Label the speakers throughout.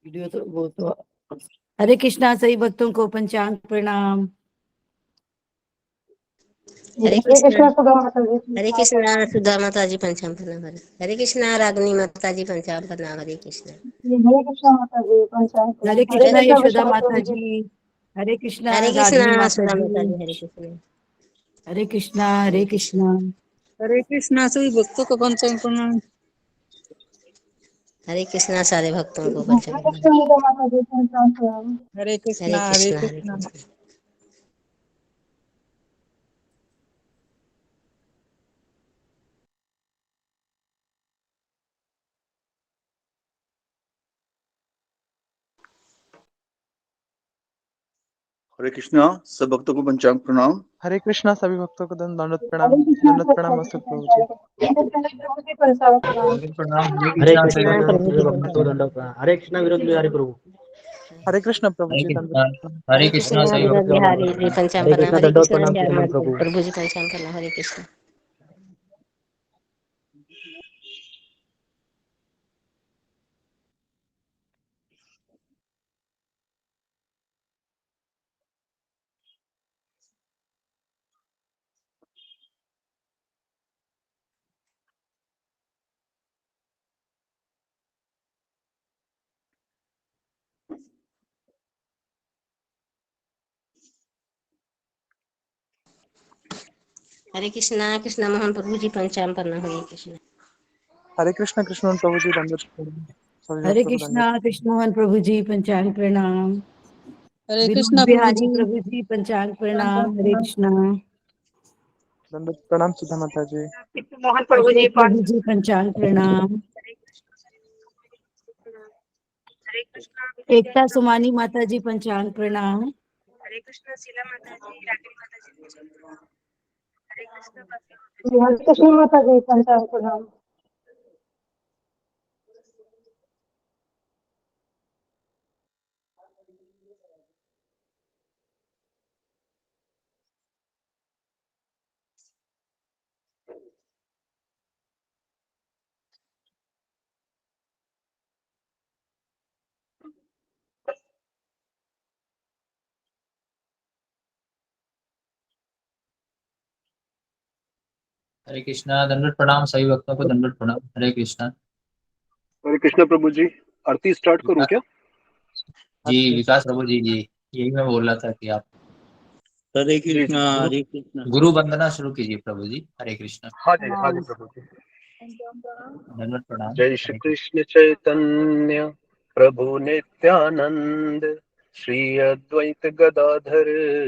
Speaker 1: Video तो वो तो। हरे कृष्णा सही भक्तों को पंचांग प्रणाम।
Speaker 2: हरे कृष्णा सुधा माता जी पंचाम प्रणाम। हरे कृष्णा रागनी माता जी पंचाम प्रणाम। हरे कृष्णा।
Speaker 3: हरे कृष्णा माता जी पंचांग प्रणाम।
Speaker 1: हरे कृष्णा यशोदा माता जी। हरे कृष्णा
Speaker 2: हरे
Speaker 1: रागनी
Speaker 2: कृष्णा
Speaker 1: माता
Speaker 2: सुधा माता
Speaker 1: जी।
Speaker 2: जी। हरे कृष्णा।
Speaker 1: हरे कृष्णा हरे कृष्णा।
Speaker 4: हरे कृष्णा सभी भक्तों को पंचांग प्रणाम।
Speaker 2: हरे कृष्णा सारे भक्तों को पंचाम
Speaker 3: हरे
Speaker 2: प्रणाम।
Speaker 3: कृष्णा माता जी पंचांग प्रणाम।
Speaker 4: हरे
Speaker 2: हरे
Speaker 4: कृष्णा हरे
Speaker 2: कृष्णा हरे
Speaker 4: कृष्णा।
Speaker 2: कृष्णा।
Speaker 5: हरे कृष्णा सब भक्तों को पंचांग प्रणाम।
Speaker 6: हरे कृष्णा सभी भक्तों को दंडवत प्रणाम।
Speaker 3: हरे कृष्णा
Speaker 6: दंडवत प्रणाम मस्तक प्रभु जी।
Speaker 3: प्रभु जी पंचांग प्रणाम।
Speaker 2: हरे कृष्णा प्रभु जी हरे कृष्णा विरोध बिहारी प्रभु।
Speaker 6: हरे कृष्ण प्रभु जी दंडवत प्रणाम।
Speaker 2: हरे कृष्णा विरोध बिहारी जी पंचाम प्रणाम। हरे कृष्णा बिहारी प्रभु जी पंचाम प्रणाम। हरे कृष्णा। हरे कृष्णा कृष्णा मोहन प्रभु जी पंचाम प्रणाम। हरे कृष्णा।
Speaker 6: हरे कृष्ण कृष्ण प्रभु जी दंडवत प्रणाम। सभी
Speaker 1: हरे
Speaker 6: भक्तों को
Speaker 1: कृष्णा
Speaker 6: दंडवत।
Speaker 1: कृष्ण मोहन प्रभु जी पंचांग प्रणाम।
Speaker 4: हरे
Speaker 1: विनोद
Speaker 4: कृष्णा प्रभु
Speaker 1: बिहारी
Speaker 4: जी
Speaker 1: प्रभु जी पंचांग प्रणाम।
Speaker 4: पंचांग
Speaker 1: हरे
Speaker 4: प्रणाम।
Speaker 1: कृष्णा।
Speaker 6: दंडवत प्रणाम सुधा माता जी।
Speaker 3: मोहन प्रभु जी
Speaker 1: अशोक प्रभु जी पंचांग प्रणाम। एकता सुमानी माता जी पंचांग प्रणाम।
Speaker 3: हरे कृष्णा शीला माता जी रागिनी माता जी पंचांग प्रणाम। हरे कृष्णा माता जी पंचांग प्रणाम।
Speaker 7: हरे कृष्णा दंडवत प्रणाम सभी भक्तों को दंडवत प्रणाम। हरे कृष्णा।
Speaker 5: हरे कृष्णा प्रभु जी आरती स्टार्ट करूं क्या?
Speaker 7: जी विकास प्रभु जी जी यही मैं बोल रहा था कि आप
Speaker 8: हरे
Speaker 5: जी जी
Speaker 8: कृष्णा हरे कृष्णा।
Speaker 7: गुरु वंदना शुरू कीजिए प्रभु जी। हरे कृष्णा।
Speaker 5: हाँ जी प्रभु जी।
Speaker 7: दंडवत प्रणाम।
Speaker 5: जय श्री
Speaker 7: हरे कृष्ण।
Speaker 5: कृष्ण चैतन्य प्रभु नित्यानंद श्री अद्वैत गदाधर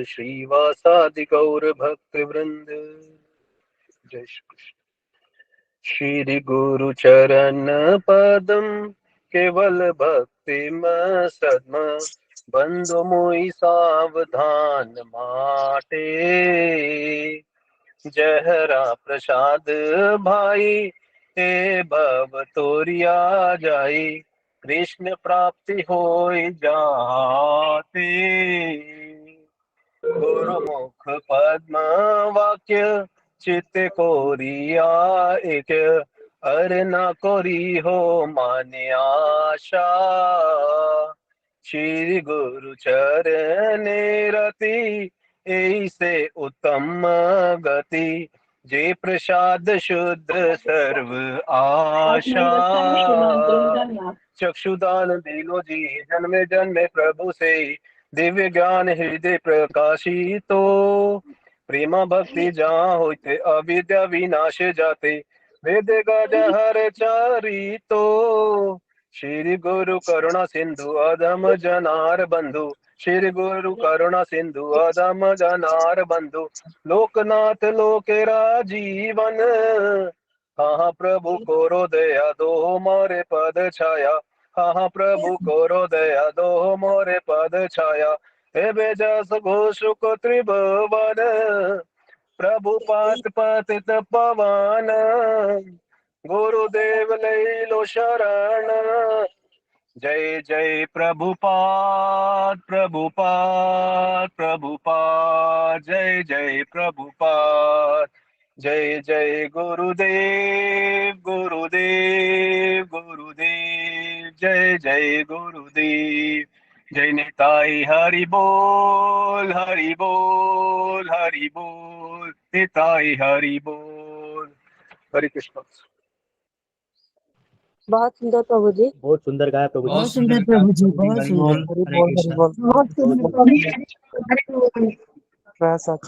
Speaker 5: श्रीवासादि गौर भक्त वृंद। जय श्री कृष्ण। श्री गुरु चरण पदम केवल भक्ति सद्म बंधु मोहि सावधान माटे जहरा प्रसाद भाई ते भव तोरिया जाई कृष्ण प्राप्ति होई जाते गुरुमुख पद्म वाक्य चित्त कोरिया एक अर न कोरी हो मान्य आशा श्री गुरु चरण रति ऐसे उत्तम गति जे प्रसाद शुद्ध सर्व आशा चक्षुदान दिलो जी जन्मे जन्मे प्रभु से दिव्य ज्ञान हृदय प्रकाशितो प्रेमा भक्ति जहाँ होते अविद्या विनाश जाते वेद गजहर चारितो श्री गुरु करुणा सिंधु अधम जनार बंधु श्री गुरु करुणा सिंधु अधम जनार बंधु लोकनाथ लोकेरा जीवन हाँ प्रभु कोरो दया दो मोरे पद छाया हाँ प्रभु कोरो दया दो मोरे पद छाया हे बेजस घोष को त्रिभुवन प्रभु पात पतित पवन गुरुदेव लई लो शरण जय जय प्रभुपाद प्रभुपाद प्रभुपाद जय जय प्रभुपाद जय जय गुरुदेव गुरुदेव गुरुदेव जय जय गुरुदेव। जय निताई हरि बोल हरि बोल हरि बोल, निताई हरि बोल। हरे कृष्ण।
Speaker 3: बहुत सुंदर प्रभु जी।
Speaker 9: बहुत सुंदर गाया प्रभु जी।
Speaker 1: बहुत सुंदर प्रभु जी, बहुत
Speaker 7: हरि
Speaker 1: सुंदर।
Speaker 7: बोल, हरे
Speaker 6: हरि
Speaker 7: कृष्णा।
Speaker 6: बोल।
Speaker 3: बहुत सुंदर प्रभु जी।
Speaker 6: जय सच।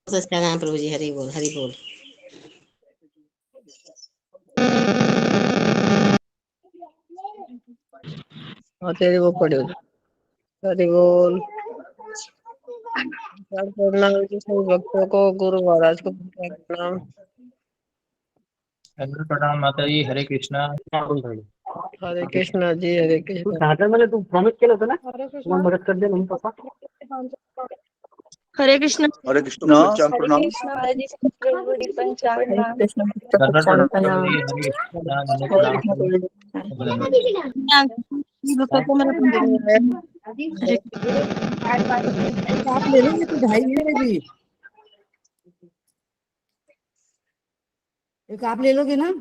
Speaker 2: बहुत अच्छा गाया प्रभु जी, हरि बोल हरि बोल।
Speaker 4: हाँ तेरे वो पड़े हो। हरि बोल। प्रणाम जी सभी भक्तों को, गुरु महाराज को प्रणाम।
Speaker 7: दंडवत प्रणाम माता जी। हरे कृष्णा।
Speaker 4: हरे कृष्णा जी, हरे
Speaker 9: तू
Speaker 4: कृष्णा।
Speaker 9: झारखंडमध्ये तू प्रॉमिस केलं होतं ना तुम्हाला मदत कर दे म्हणून पप्पा.
Speaker 3: हरे कृष्ण।
Speaker 8: हरे कृष्ण पंचांग
Speaker 3: हरे
Speaker 8: प्रणाम।
Speaker 3: कृष्ण महाराज जी, प्रभु जी पंचांग
Speaker 4: हरे
Speaker 3: प्रणाम।
Speaker 4: कृष्णा
Speaker 7: दंडवत
Speaker 4: पंचांग
Speaker 7: प्रणाम
Speaker 4: प्रणाम।
Speaker 7: प्रभु जी। हरे कृष्णा। दंडवत
Speaker 4: हरे
Speaker 7: प्रणाम
Speaker 4: कृष्णा
Speaker 7: प्रभु
Speaker 4: प्रभु जी।
Speaker 3: भक्तों को मेरा पंचांग। हरे
Speaker 1: एक आप ले लोगे तो ढाई ले जी, एक आप ले लोगे ना।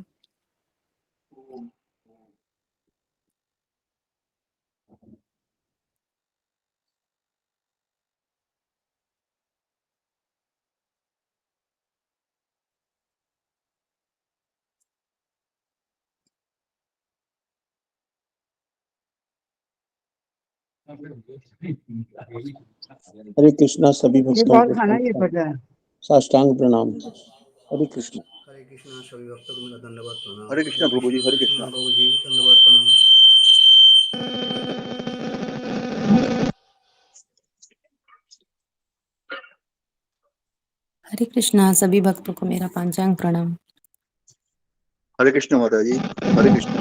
Speaker 8: हरे कृष्णा सभी
Speaker 1: ये
Speaker 8: भक्तों
Speaker 1: बहुत
Speaker 8: को
Speaker 1: खाना ये पड़ रहा है।
Speaker 8: साष्टांग प्रणाम। हरे कृष्ण।
Speaker 10: हरे कृष्णा सभी भक्तों को मेरा धन्यवाद प्रणाम।
Speaker 8: हरे कृष्णा प्रभु जी, हरे कृष्णा।
Speaker 10: प्रभु जी धन्यवाद प्रणाम।
Speaker 11: हरे कृष्णा सभी भक्तों को मेरा पंचांग प्रणाम।
Speaker 8: हरे कृष्ण माता जी, हरे कृष्ण।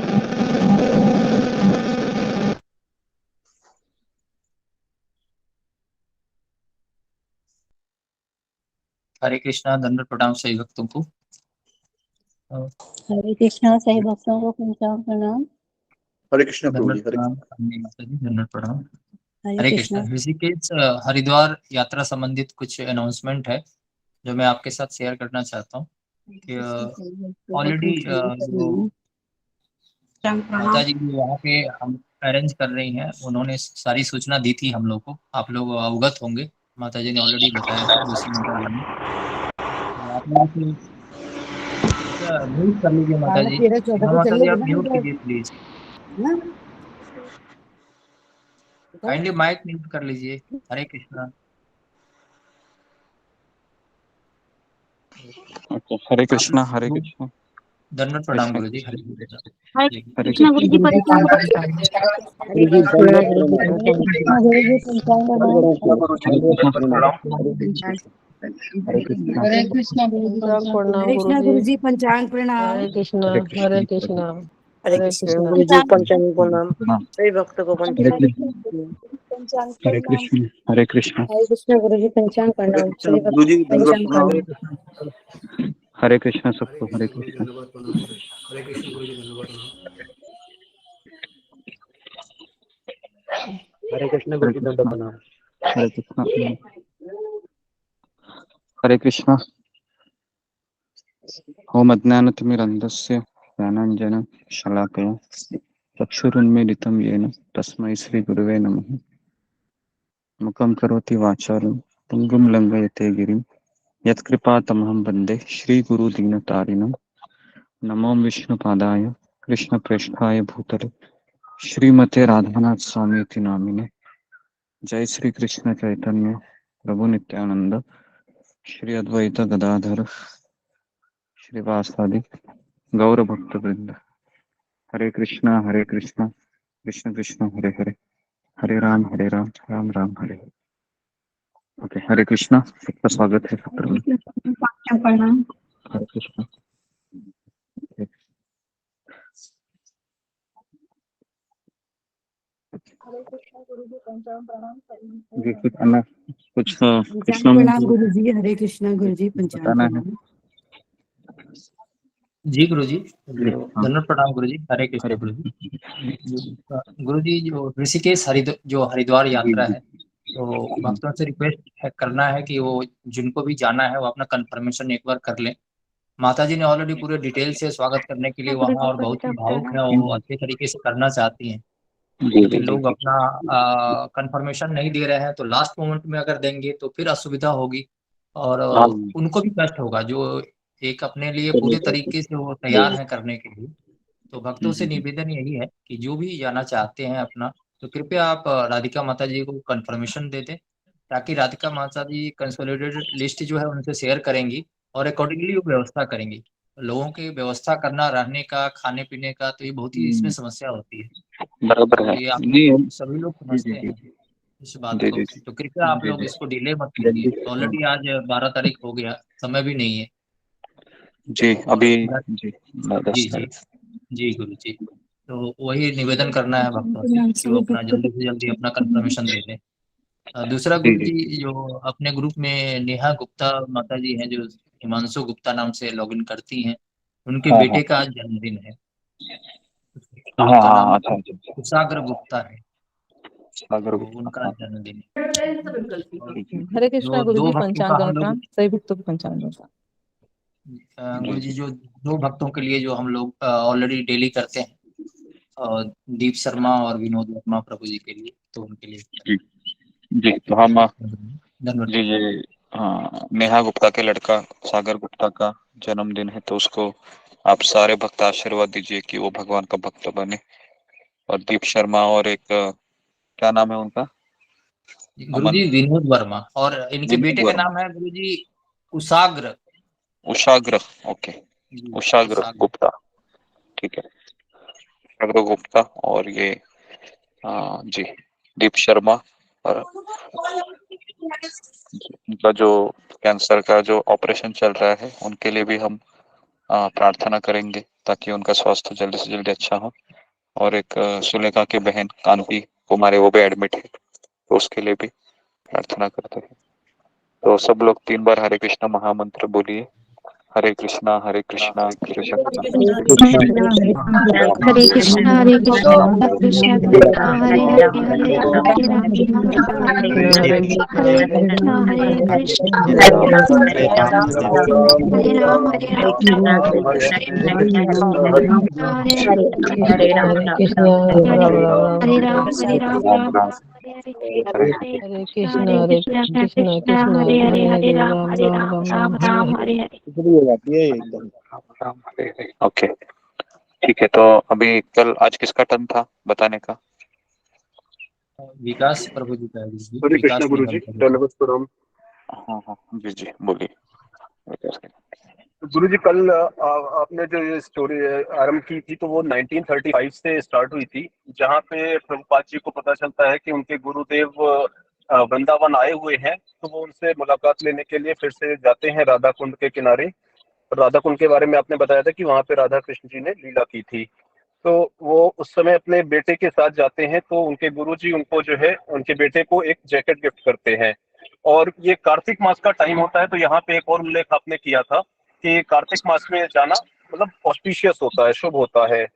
Speaker 7: हरे कृष्णा। दंडवत प्रणाम सभी भक्तों को।
Speaker 11: हरे कृष्णा सभी भक्तों को पंचांग प्रणाम।
Speaker 8: हरे कृष्ण प्रभु जी,
Speaker 7: दंडवत
Speaker 8: हरे
Speaker 7: प्रणाम
Speaker 8: कृष्ण।
Speaker 7: अन्य माता जी। दंडवत प्रणाम।
Speaker 11: हरे
Speaker 7: हरे
Speaker 11: कृष्णा।
Speaker 7: कृष्णा। ऋषिकेश हरिद्वार यात्रा संबंधित कुछ अनाउंसमेंट है जो मैं आपके साथ शेयर करना चाहता हूँ कि ऑलरेडी जो माता जी वहाँ पे हम अरेंज कर रही हैं, उन्होंने सारी सूचना दी थी हम लोग को। आप लोग अवगत होंगे, माता जी ने ऑलरेडी बताया था दूसरी इंटरव्यू में। तो आप लोग म्यूट कर लीजिए माता
Speaker 1: 12,
Speaker 7: जी।
Speaker 1: 13, 14
Speaker 7: हाँ
Speaker 1: को
Speaker 7: माता
Speaker 1: चल
Speaker 7: जी,
Speaker 1: लोगे
Speaker 7: आप
Speaker 1: ना
Speaker 7: म्यूट
Speaker 1: इधर,
Speaker 7: कीजिए प्लीज।
Speaker 1: ना?
Speaker 7: काइंडली माइक म्यूट कर लीजिए। हरे कृष्णा।
Speaker 6: ओके, हरे कृष्णा हरे
Speaker 7: गुरु
Speaker 6: कृष्णा।
Speaker 7: दंडवत प्रणाम गुरु जी। हरे कृष्णा। जी।
Speaker 6: हरे
Speaker 3: कृष्ण गुरु जी पंचांग
Speaker 2: हरे कृष्णा गुरु जी पंचांग
Speaker 3: कृष्ण गुरु जी पंचांग प्रणाम।
Speaker 6: हरे कृष्णा।
Speaker 4: हरे कृष्णा गुरु जी पंचांग प्रणाम
Speaker 1: हरे
Speaker 4: गुरु
Speaker 1: कृष्णा
Speaker 4: जी।
Speaker 1: गुरु जी पंचांग प्रणाम।
Speaker 4: हरे कृष्णा,
Speaker 6: हरे
Speaker 4: हरे
Speaker 6: कृष्णा
Speaker 4: कृष्णा।
Speaker 2: हरे
Speaker 4: हरे
Speaker 2: कृष्ण
Speaker 4: कृष्णा
Speaker 2: गुरु जी पंचांग
Speaker 6: हरे
Speaker 2: प्रणाम।
Speaker 6: कृष्णा।
Speaker 2: सभी भक्तों को
Speaker 6: हरे
Speaker 2: पंचांग।
Speaker 6: कृष्णा
Speaker 3: पंचांग
Speaker 6: हरे
Speaker 3: प्रणाम।
Speaker 6: कृष्णा हरे कृष्णा।
Speaker 2: हरे कृष्ण गुरु जी पंचांग
Speaker 8: हरे
Speaker 2: प्रणाम।
Speaker 8: कृष्ण
Speaker 2: सभी
Speaker 8: गुरु जी,
Speaker 2: भक्तों को
Speaker 8: दंडवत
Speaker 2: पंचांग
Speaker 8: प्रणाम।
Speaker 2: प्रणाम।
Speaker 6: हरे कृष्णा
Speaker 10: हरे
Speaker 6: सबको हरे
Speaker 10: कृष्ण गुरु जी
Speaker 6: कृष्णा।
Speaker 10: धन्यवाद प्रणाम। हरे कृष्ण गुरु जी धन्यवाद प्रणाम।
Speaker 9: हरे कृष्ण
Speaker 6: हरे
Speaker 9: गुरु जी दंड
Speaker 6: कृष्णा
Speaker 9: प्रणाम।
Speaker 6: हरे कृष्णा हरे कृष्णा। ओम अज्ञानतिमिरन्धस्य ज्ञानाञ्जनं शलाकया चक्षुरुन्मीलितं येन तस्मै श्रीगुरुवे नमः। मुखं करोति वाचालं पुङ्गुं लङ्घयते गिरिं यत्कृपातमहं वन्दे श्रीगुरुदीनतारिणं। नमो विष्णुपादाय कृष्णप्रेष्ठाय भूतले श्रीमते राधानाथ स्वामी इति नामिने। जय श्री कृष्ण चैतन्य प्रभु नित्यानंद श्री अद्वैत गदाधर श्रीवासादि गौर भक्त वृंद। हरे कृष्णा कृष्ण कृष्ण हरे हरे, हरे राम राम राम हरे हरे। ओके, हरे कृष्णा, सबका स्वागत है सत्र में।
Speaker 3: पंचांग प्रणाम।
Speaker 6: हरे कृष्णा।
Speaker 3: हरे कृष्ण गुरु जी पंचांग प्रणाम।
Speaker 6: जी कुछ अन्य कुछ
Speaker 1: पंचांग
Speaker 6: कृष्णा
Speaker 1: प्रणाम
Speaker 6: में
Speaker 1: गुरु जी। हरे कृष्णा गुरु जी पंचांग
Speaker 6: बताना है।
Speaker 1: प्रणाम।
Speaker 7: जी गुरु जी।
Speaker 6: जी हाँ,
Speaker 7: दंडवत प्रणाम गुरु जी। हरे कृष्णा
Speaker 6: हरे
Speaker 7: गुरु जी।
Speaker 6: कृष्ण।
Speaker 7: गुरु जी, जो ऋषिकेश जो हरिद्वार
Speaker 6: जी
Speaker 7: यात्रा
Speaker 6: जी
Speaker 7: है, तो भक्तों से रिक्वेस्ट करना है कि वो जिनको भी जाना है वो अपना कंफर्मेशन एक बार कर लें। माता जी ने ऑलरेडी पूरे डिटेल से स्वागत करने के लिए वहाँ और बहुत ही भावुक है और वो अच्छे तरीके से करना चाहती हैं, लेकिन लोग अपना कंफर्मेशन नहीं दे रहे हैं, तो लास्ट मोमेंट में अगर देंगे तो फिर असुविधा होगी और उनको भी कष्ट होगा जो एक अपने लिए पूरे तरीके से वो तैयार हैं करने के लिए। तो भक्तों से निवेदन यही है कि जो भी जाना चाहते हैं अपना, तो कृपया आप राधिका माता जी को कंफर्मेशन दे दें, ताकि राधिका माता जी कंसोलिडेटेड लिस्ट जो है उनसे शेयर करेंगी और अकॉर्डिंगली वो व्यवस्था करेंगी। लोगों की व्यवस्था करना, रहने का, खाने पीने का, तो ये बहुत ही इसमें समस्या होती है।
Speaker 6: बराबर
Speaker 7: तो
Speaker 6: है।
Speaker 7: ये आप
Speaker 6: नहीं,
Speaker 7: सभी लोग
Speaker 6: जी जी
Speaker 7: समझते
Speaker 6: जी
Speaker 7: हैं इस बात
Speaker 6: जी
Speaker 7: को,
Speaker 6: जी
Speaker 7: तो कृपया आप
Speaker 6: जी
Speaker 7: लोग
Speaker 6: जी
Speaker 7: इसको डिले मत कीजिए। ऑलरेडी आज 12 तारीख हो गया, समय भी नहीं है।
Speaker 6: जी अभी
Speaker 7: और
Speaker 6: जी
Speaker 7: जी जी जी गुरु जी, तो वही निवेदन करना है भक्तों से कि वो अपना जल्दी से जल्दी अपना कंफर्मेशन दे दें। दूसरा
Speaker 6: जी
Speaker 7: गुरु
Speaker 6: जी
Speaker 7: जी, जो अपने ग्रुप में नेहा गुप्ता माता जी हैं, जो हिमांशु गुप्ता नाम से लॉगिन करती हैं, उनके
Speaker 6: हाँ हाँ
Speaker 7: बेटे का आज जन्मदिन है।
Speaker 6: हाँ
Speaker 7: उनका
Speaker 6: हाँ
Speaker 7: नाम
Speaker 6: अच्छा अच्छा अच्छा
Speaker 7: कुशाग्र गुप्ता है,
Speaker 6: सागर
Speaker 7: तो
Speaker 6: गुप्ता,
Speaker 7: उनका
Speaker 6: हाँ
Speaker 7: जन्मदिन है। और
Speaker 6: जी जी
Speaker 11: हरे कृष्णा
Speaker 7: जो
Speaker 11: गुरु
Speaker 7: दो
Speaker 11: जी,
Speaker 7: भक्तों का
Speaker 11: पंचांग
Speaker 7: हम लोग
Speaker 11: अनुष्ठान सभी भक्तों को पंचांग अनुष्ठान।
Speaker 7: गुरु जी, जो दो भक्तों के लिए जो हम लोग ऑलरेडी डेली करते हैं, दीप शर्मा और विनोद वर्मा प्रभु जी के लिए, तो उनके लिए
Speaker 6: जी जी तो हम
Speaker 7: धन्यवाद।
Speaker 6: जी ये हाँ नेहा गुप्ता के लड़का सागर गुप्ता का जन्मदिन है, तो उसको आप सारे भक्त आशीर्वाद दीजिए कि वो भगवान का भक्त बने। और दीप शर्मा और एक क्या नाम है उनका,
Speaker 7: गुरु
Speaker 6: अमन,
Speaker 7: जी विनोद वर्मा, और इनके
Speaker 6: विनोद
Speaker 7: बेटे का
Speaker 6: वर्मा,
Speaker 7: नाम है गुरु जी कुशाग्र।
Speaker 6: उषाग्र, ओके,
Speaker 7: जी
Speaker 6: उषाग्र
Speaker 7: कुशाग्र।
Speaker 6: गुप्ता, ठीक है, उषाग्र गुप्ता। और ये जी दीप शर्मा, और उनका जो कैंसर का जो ऑपरेशन चल रहा है उनके लिए भी हम प्रार्थना करेंगे ताकि उनका स्वास्थ्य जल्दी से जल्दी अच्छा हो। और एक सुलेखा की बहन कांति कुमारी, वो भी एडमिट है, तो उसके लिए भी प्रार्थना करते हैं। तो सब लोग 3 बार हरे कृष्णा महामंत्र बोलिए। हरे कृष्णा कृष्णा कृष्ण
Speaker 2: हरे कृष्णा हरे कृष्णा कृष्ण कृष्णा हरे हरे हरे राम हरे राम हरे कृष्णा हरे कृष्णा हरे राम हरे राम
Speaker 11: हरे कृष्णा कृष्णा हरे हरे राम राम राम हरे हरे।
Speaker 6: ओके, ठीक है। तो अभी कल आज किसका टर्न था बताने का?
Speaker 7: विकास प्रभु जी का है गुरु जी,
Speaker 5: हरे कृष्णा
Speaker 7: विकास
Speaker 5: गुरु जी,
Speaker 7: निगम प्रभु जी।
Speaker 5: दंडवत प्रणाम।
Speaker 6: हाँ हाँ जी जी बोलिए।
Speaker 5: गुरु जी, कल आपने जो ये स्टोरी आरंभ की थी, तो वो 1935 से स्टार्ट हुई थी, जहाँ पे प्रभुपाद जी को पता चलता है कि उनके गुरुदेव वृंदावन आए हुए हैं, तो वो उनसे मुलाकात लेने के लिए फिर से जाते हैं राधा कुंड के किनारे। राधा कुंड के बारे में आपने बताया था कि वहाँ पे राधा कृष्ण जी ने लीला की थी, तो वो उस समय अपने बेटे के साथ जाते हैं, तो उनके गुरुजी उनको जो है, उनके बेटे को एक जैकेट गिफ्ट करते हैं। और ये कार्तिक मास का टाइम होता है, तो यहाँ पे एक और उल्लेख आपने किया था कि कार्तिक मास में जाना मतलब ऑस्पिशियस होता है, शुभ होता है।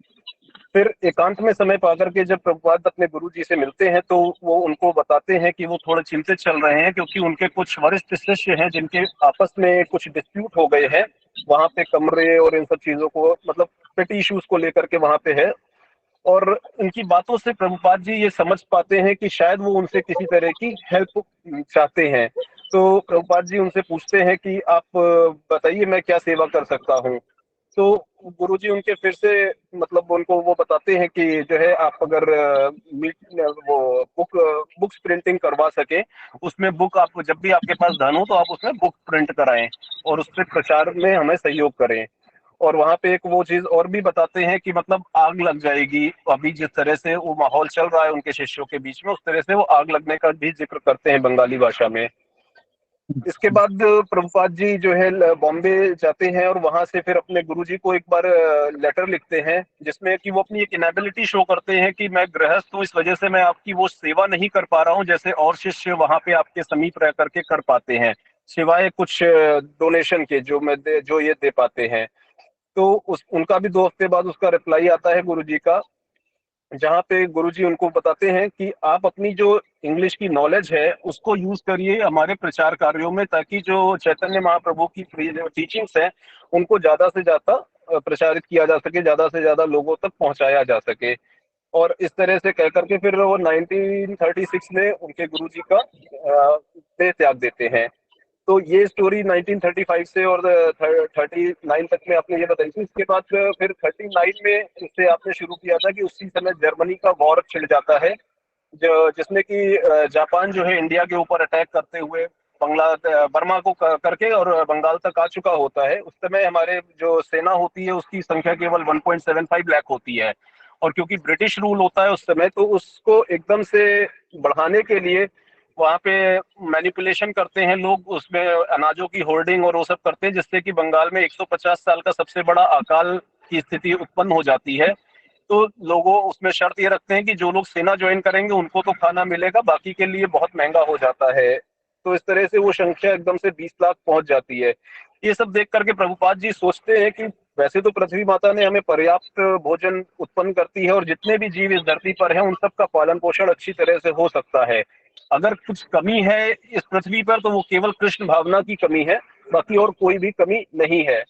Speaker 5: फिर एकांत में समय पाकर के जब प्रभुपाद अपने गुरुजी से मिलते हैं, तो वो उनको बताते हैं कि वो थोड़े चिंतित चल रहे हैं, क्योंकि उनके कुछ वरिष्ठ शिष्य हैं जिनके आपस में कुछ डिस्प्यूट हो गए हैं वहां पे, कमरे और इन सब चीजों को, मतलब पेटी इश्यूज को लेकर के वहां पे है। और उनकी बातों से प्रभुपाद जी ये समझ पाते हैं कि शायद वो उनसे किसी तरह की हेल्प चाहते हैं। तो प्रभुपाद जी उनसे पूछते हैं कि आप बताइए मैं क्या सेवा कर सकता हूँ। तो गुरुजी उनके फिर से मतलब उनको वो बताते हैं कि जो है, आप अगर वो बुक्स प्रिंटिंग करवा सके, उसमें बुक, आप जब भी आपके पास धन हो तो आप उसमें बुक प्रिंट कराएं और उससे प्रचार में हमें सहयोग करें। और वहां पे एक वो चीज और भी बताते हैं कि मतलब आग लग जाएगी, अभी जिस तरह से वो माहौल चल रहा है उनके शिष्यों के बीच में, उस तरह से वो आग लगने का भी जिक्र करते हैं बंगाली भाषा में। इसके बाद प्रभुपाद जी जो है बॉम्बे जाते हैं, और वहां से फिर अपने गुरुजी को एक बार लेटर लिखते हैं, जिसमें कि वो अपनी एक इनेबिलिटी शो करते हैं कि मैं गृहस्थ हूँ, इस वजह से मैं आपकी वो सेवा नहीं कर पा रहा हूँ जैसे और शिष्य वहां पे आपके समीप रह करके कर पाते हैं, सिवाय कुछ डोनेशन के जो ये दे पाते हैं। तो उनका भी 2 हफ्ते बाद उसका रिप्लाई आता है गुरुजी का, जहाँ पे गुरुजी उनको बताते हैं कि आप अपनी जो इंग्लिश की नॉलेज है उसको यूज करिए हमारे प्रचार कार्यों में, ताकि जो चैतन्य महाप्रभु की टीचिंग्स है उनको ज्यादा से ज्यादा प्रचारित किया जा सके, ज्यादा से ज्यादा लोगों तक पहुंचाया जा सके। और इस तरह से कह करके फिर वो 1936 में उनके गुरुजी का देह त्याग देते हैं। तो ये स्टोरी 1935 से और 39 तक में आपने ये बताई थी। इसके बाद फिर 39 में इससे आपने शुरू किया था कि उसी समय जर्मनी का वॉर छिड़ जाता है, जो जिसमें कि जापान जो है इंडिया के ऊपर अटैक करते हुए बर्मा को करके और बंगाल तक आ चुका होता है। उस समय हमारे जो सेना होती है उसकी संख्या केवल 1.75 लाख होती है, और क्योंकि ब्रिटिश रूल होता है उस समय, तो उसको एकदम से बढ़ाने के लिए वहाँ पे मैनिपुलेशन करते हैं लोग, उसमें अनाजों की होर्डिंग और वो सब करते हैं, जिससे कि बंगाल में 150 साल का सबसे बड़ा अकाल की स्थिति उत्पन्न हो जाती है। तो लोगों उसमें शर्त ये रखते हैं कि जो लोग सेना ज्वाइन करेंगे उनको तो खाना मिलेगा, बाकी के लिए बहुत महंगा हो जाता है। तो इस तरह से वो संख्या एकदम से 20 लाख पहुंच जाती है। ये सब देख करके प्रभुपाद जी सोचते हैं कि वैसे तो पृथ्वी माता ने हमें पर्याप्त भोजन उत्पन्न करती है और जितने भी जीव इस धरती पर हैं उन सब का पालन पोषण अच्छी तरह से हो सकता है। अगर कुछ कमी है इस पृथ्वी पर तो वो केवल कृष्ण भावना की कमी है, बाकी और कोई भी कमी नहीं है।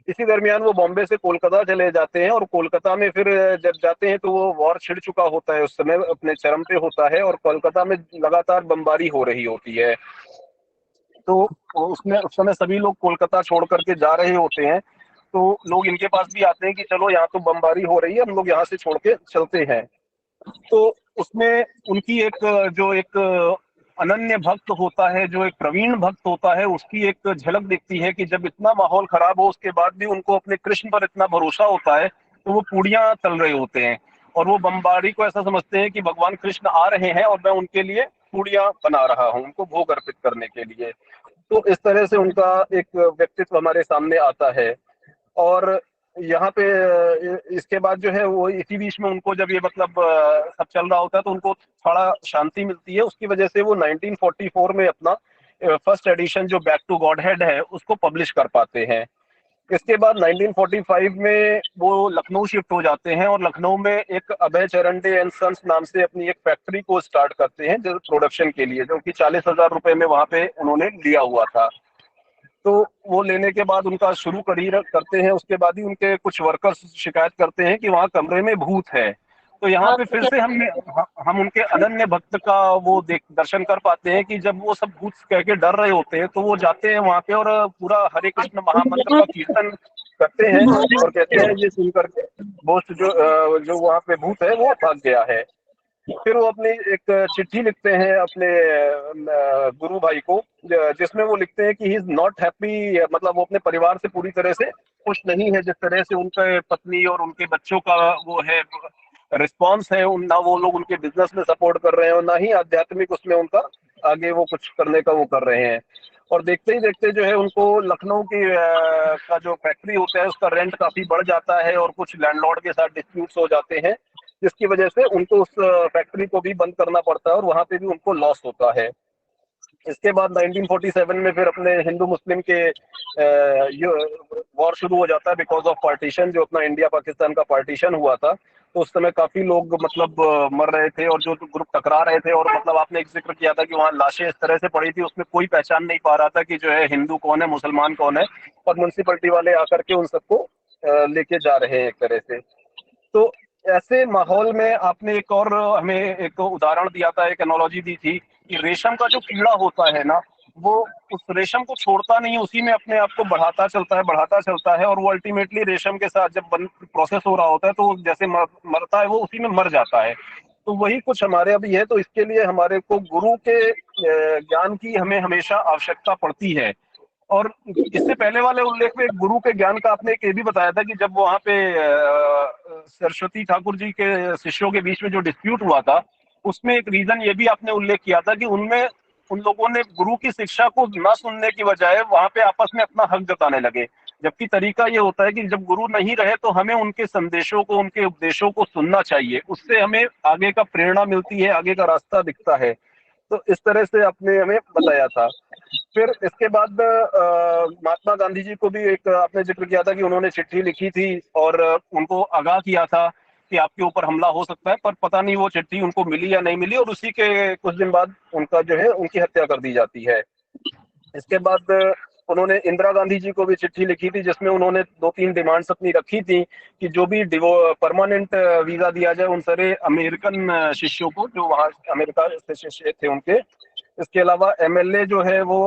Speaker 5: इसी दरमियान वो बॉम्बे से कोलकाता चले जाते हैं, और कोलकाता में फिर जब जाते हैं तो वो वॉर छिड़ चुका होता है, उस समय अपने चरम पे होता है, और कोलकाता में लगातार बमबारी हो रही होती है। तो उसमें उस समय सभी लोग कोलकाता छोड़ करके जा रहे होते हैं, तो लोग इनके पास भी आते हैं कि चलो यहाँ तो बमबारी हो रही है, हम लोग यहाँ से छोड़ के चलते हैं। तो उसमें उनकी एक अनन्य भक्त होता है, जो एक प्रवीण भक्त होता है, उसकी एक झलक दिखती है कि जब इतना माहौल खराब हो उसके बाद भी उनको अपने कृष्ण पर इतना भरोसा होता है, तो वो पूड़ियां तल रहे होते हैं और वो बमबारी को ऐसा समझते हैं कि भगवान कृष्ण आ रहे हैं और मैं उनके लिए पूड़ियां बना रहा हूँ, उनको भोग अर्पित करने के लिए। तो इस तरह से उनका एक व्यक्तित्व हमारे सामने आता है। और यहाँ पे इसके बाद जो है वो इसी बीच में उनको जब ये मतलब सब चल रहा होता है तो उनको थोड़ा शांति मिलती है, उसकी वजह से वो 1944 में अपना फर्स्ट एडिशन जो बैक टू गॉड हेड है उसको पब्लिश कर पाते हैं। इसके बाद 1945 में वो लखनऊ शिफ्ट हो जाते हैं और लखनऊ में एक अभय चरंडे एंड सन्स नाम से अपनी एक फैक्ट्री को स्टार्ट करते हैं जो प्रोडक्शन के लिए, जो कि 40,000 रुपए में वहां पे उन्होंने लिया हुआ था। तो वो लेने के बाद उनका शुरू करते हैं, उसके बाद ही उनके कुछ वर्कर्स शिकायत करते हैं कि वहाँ कमरे में भूत है। तो यहाँ पे फिर से हम उनके अनन्य भक्त का वो दर्शन कर पाते हैं कि जब वो सब भूत कह के डर रहे होते हैं तो वो जाते हैं वहाँ पे और पूरा हरे कृष्ण महामंत्र का कीर्तन करते हैं और कहते हैं ये सुन करके बोस्ट जो वहाँ पे भूत है वो भाग गया है। फिर वो अपनी एक चिट्ठी लिखते हैं अपने गुरु भाई को, जिसमें वो लिखते हैं कि ही इज नॉट हैप्पी, मतलब वो अपने परिवार से पूरी तरह से खुश नहीं है, जिस तरह से उनके पत्नी और उनके बच्चों का वो है रिस्पॉन्स है, ना वो लोग उनके बिजनेस में सपोर्ट कर रहे हैं और ना ही आध्यात्मिक उसमें उनका आगे वो कुछ करने का वो कर रहे हैं। और देखते ही देखते जो है उनको लखनऊ की का जो फैक्ट्री होता है उसका रेंट काफी बढ़ जाता है और कुछ लैंडलॉर्ड के साथ डिस्प्यूट्स हो जाते हैं, जिसकी वजह से उनको उस फैक्ट्री को भी बंद करना पड़ता है और वहां पे भी उनको लॉस होता है। इसके बाद 1947 में फिर अपने हिंदू मुस्लिम के वॉर शुरू हो जाता है बिकॉज ऑफ पार्टीशन, जो अपना इंडिया पाकिस्तान का पार्टीशन हुआ था। तो उस समय काफी लोग मतलब मर रहे थे और जो ग्रुप टकरा रहे थे, और मतलब आपने एक जिक्र किया था कि वहाँ लाशें इस तरह से पड़ी थी उसमें कोई पहचान नहीं पा रहा था कि जो है हिंदू कौन है मुसलमान कौन है, और म्युनिसिपलिटी वाले आकर के उन सबको लेके जा रहे हैं एक तरह से। तो ऐसे माहौल में आपने एक और हमें एक उदाहरण दिया था, एक एनोलॉजी दी थी कि रेशम का जो कीड़ा होता है ना, वो उस रेशम को छोड़ता नहीं, उसी में अपने आप को बढ़ाता चलता है और वो अल्टीमेटली रेशम के साथ जब प्रोसेस हो रहा होता है तो जैसे मरता है वो उसी में मर जाता है। तो वही कुछ हमारे अभी है। तो इसके लिए हमारे को गुरु के ज्ञान की हमें हमेशा आवश्यकता पड़ती है। और इससे पहले वाले उल्लेख में गुरु के ज्ञान का आपने एक ये भी बताया था कि जब वहां पे सरस्वती ठाकुर जी के शिष्यों के बीच में जो डिस्प्यूट हुआ था, उसमें एक रीजन ये भी आपने उल्लेख किया था कि उनमें उन लोगों ने गुरु की शिक्षा को न सुनने की बजाय वहां पे आपस में अपना हक जताने लगे, जबकि तरीका ये होता है कि जब गुरु नहीं रहे तो हमें उनके संदेशों को, उनके उपदेशों को सुनना चाहिए, उससे हमें आगे का प्रेरणा मिलती है, आगे का रास्ता दिखता है। तो इस तरह से आपने हमें बताया था। फिर इसके बाद महात्मा गांधी जी को भी एक आपने जिक्र किया था कि उन्होंने चिट्ठी लिखी थी और उनको आगाह किया था कि आपके ऊपर हमला हो सकता है, पर पता नहीं वो चिट्ठी उनको मिली या नहीं मिली, और उसी के कुछ दिन बाद उनका जो है उनकी हत्या कर दी जाती है। इसके बाद उन्होंने इंदिरा गांधी जी को भी चिट्ठी लिखी थी, जिसमें उन्होंने 2-3 डिमांड्स अपनी रखी थी कि जो भी परमानेंट वीजा दिया जाए उन सारे अमेरिकन शिष्यों को जो वहाँ अमेरिका से शिष्य थे उनके। इसके अलावा एमएलए जो है वो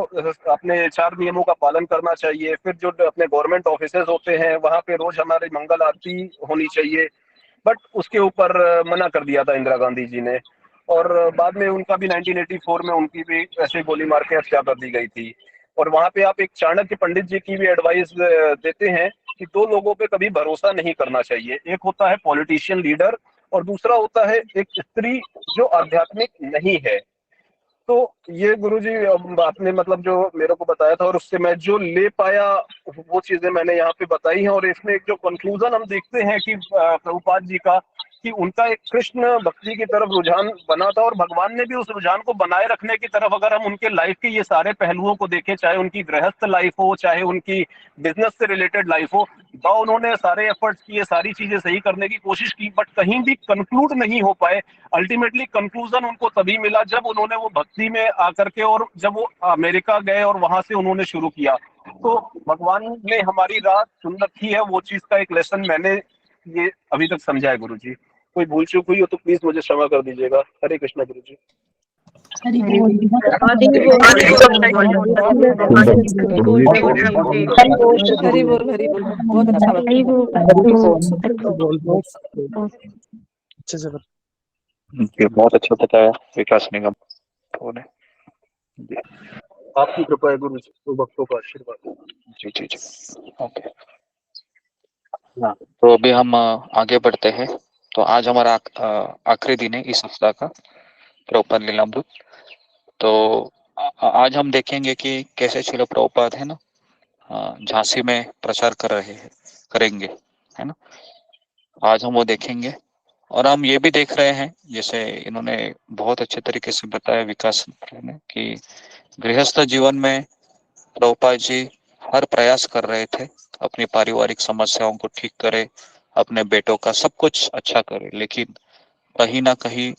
Speaker 5: अपने 4 नियमों का पालन करना चाहिए। फिर जो अपने गवर्नमेंट ऑफिसेज होते हैं वहाँ पे रोज हमारी मंगल आरती होनी चाहिए, बट उसके ऊपर मना कर दिया था इंदिरा गांधी जी ने। और बाद में उनका भी 1984 में उनकी भी ऐसे गोली मार के हत्या कर दी गई थी। और वहाँ पे आप एक चाणक्य पंडित जी की भी एडवाइस देते हैं कि 2 लोगों पे कभी भरोसा नहीं करना चाहिए, एक होता है पॉलिटिशियन लीडर और दूसरा होता है एक स्त्री जो आध्यात्मिक नहीं है। तो ये गुरुजी आपने मतलब जो मेरे को बताया था और उससे मैं जो ले पाया वो चीजें मैंने यहाँ पे बताई हैं। और इसमें एक जो कंक्लूजन हम देखते हैं कि प्रभुपाद जी का, कि उनका एक कृष्ण भक्ति की तरफ रुझान बना था और भगवान ने भी उस रुझान को बनाए रखने की तरफ, अगर हम उनके लाइफ के ये सारे पहलुओं को देखें, चाहे उनकी गृहस्थ लाइफ हो चाहे उनकी बिजनेस से रिलेटेड लाइफ हो, उन्होंने सारे एफर्ट्स किए, सारी चीजें सही करने की कोशिश की, बट कहीं भी कंक्लूड नहीं हो पाए। अल्टीमेटली कंक्लूजन उनको तभी मिला जब उन्होंने वो भक्ति में आकर के, और जब वो अमेरिका गए और वहां से उन्होंने शुरू किया। तो भगवान ने हमारी राह चुन रखी है, वो चीज का एक लेसन मैंने ये अभी तक समझा है गुरुजी। कोई भूल चूक हुई हो तो प्लीज मुझे क्षमा कर दीजिएगा। हरे कृष्णा गुरुजी।
Speaker 1: हरि बोल।
Speaker 4: हरी बोल हरी बोल, बहुत अच्छा लगा।
Speaker 2: हरि बोल।
Speaker 9: अच्छे से
Speaker 6: ये बहुत अच्छा बताया विकास निगम ने।
Speaker 5: आपकी कृपा है गुरुजी, तो भक्तों का आशीर्वाद।
Speaker 6: जी जी जी, ओके। हाँ, तो अभी हम आगे बढ़ते हैं। तो आज हमारा आखिरी दिन है इस सप्ताह का प्रभुपाद लीलामृत। तो आज हम देखेंगे कि कैसे श्रील प्रभुपाद है ना झांसी में प्रचार करेंगे, है ना। आज हम वो देखेंगे। और हम ये भी देख रहे हैं, जैसे इन्होंने बहुत अच्छे तरीके से बताया विकास ने, कि गृहस्थ जीवन में प्रभुपाद जी हर प्रयास कर रहे थे अपनी पारिवारिक समस्याओं को ठीक करे, अपने बेटों का सब कुछ अच्छा करे, लेकिन कहीं ना कहीं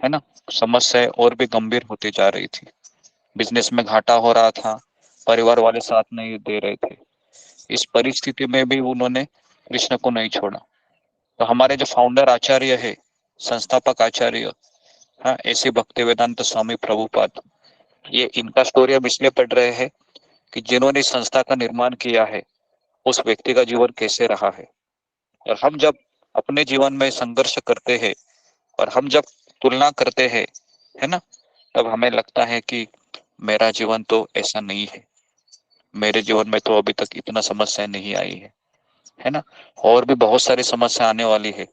Speaker 6: है ना समस्या और भी गंभीर होती जा रही थी। बिजनेस में घाटा हो रहा था, परिवार वाले साथ नहीं दे रहे थे। इस परिस्थिति में भी उन्होंने कृष्ण को नहीं छोड़ा। तो हमारे जो फाउंडर आचार्य है, संस्थापक आचार्य, हाँ, ऐसे भक्ति वेदांत स्वामी प्रभुपाद, ये इनका स्टोरी हम इसलिए पढ़ रहे हैं कि जिन्होंने इस संस्था का निर्माण किया है उस व्यक्ति का जीवन कैसे रहा है। और हम जब अपने जीवन में संघर्ष करते हैं और हम जब तुलना करते हैं, है ना, तब हमें लगता है कि मेरा जीवन तो ऐसा नहीं है, मेरे जीवन में तो अभी तक इतना समस्या नहीं आई है ना, और भी बहुत सारी समस्या आने वाली है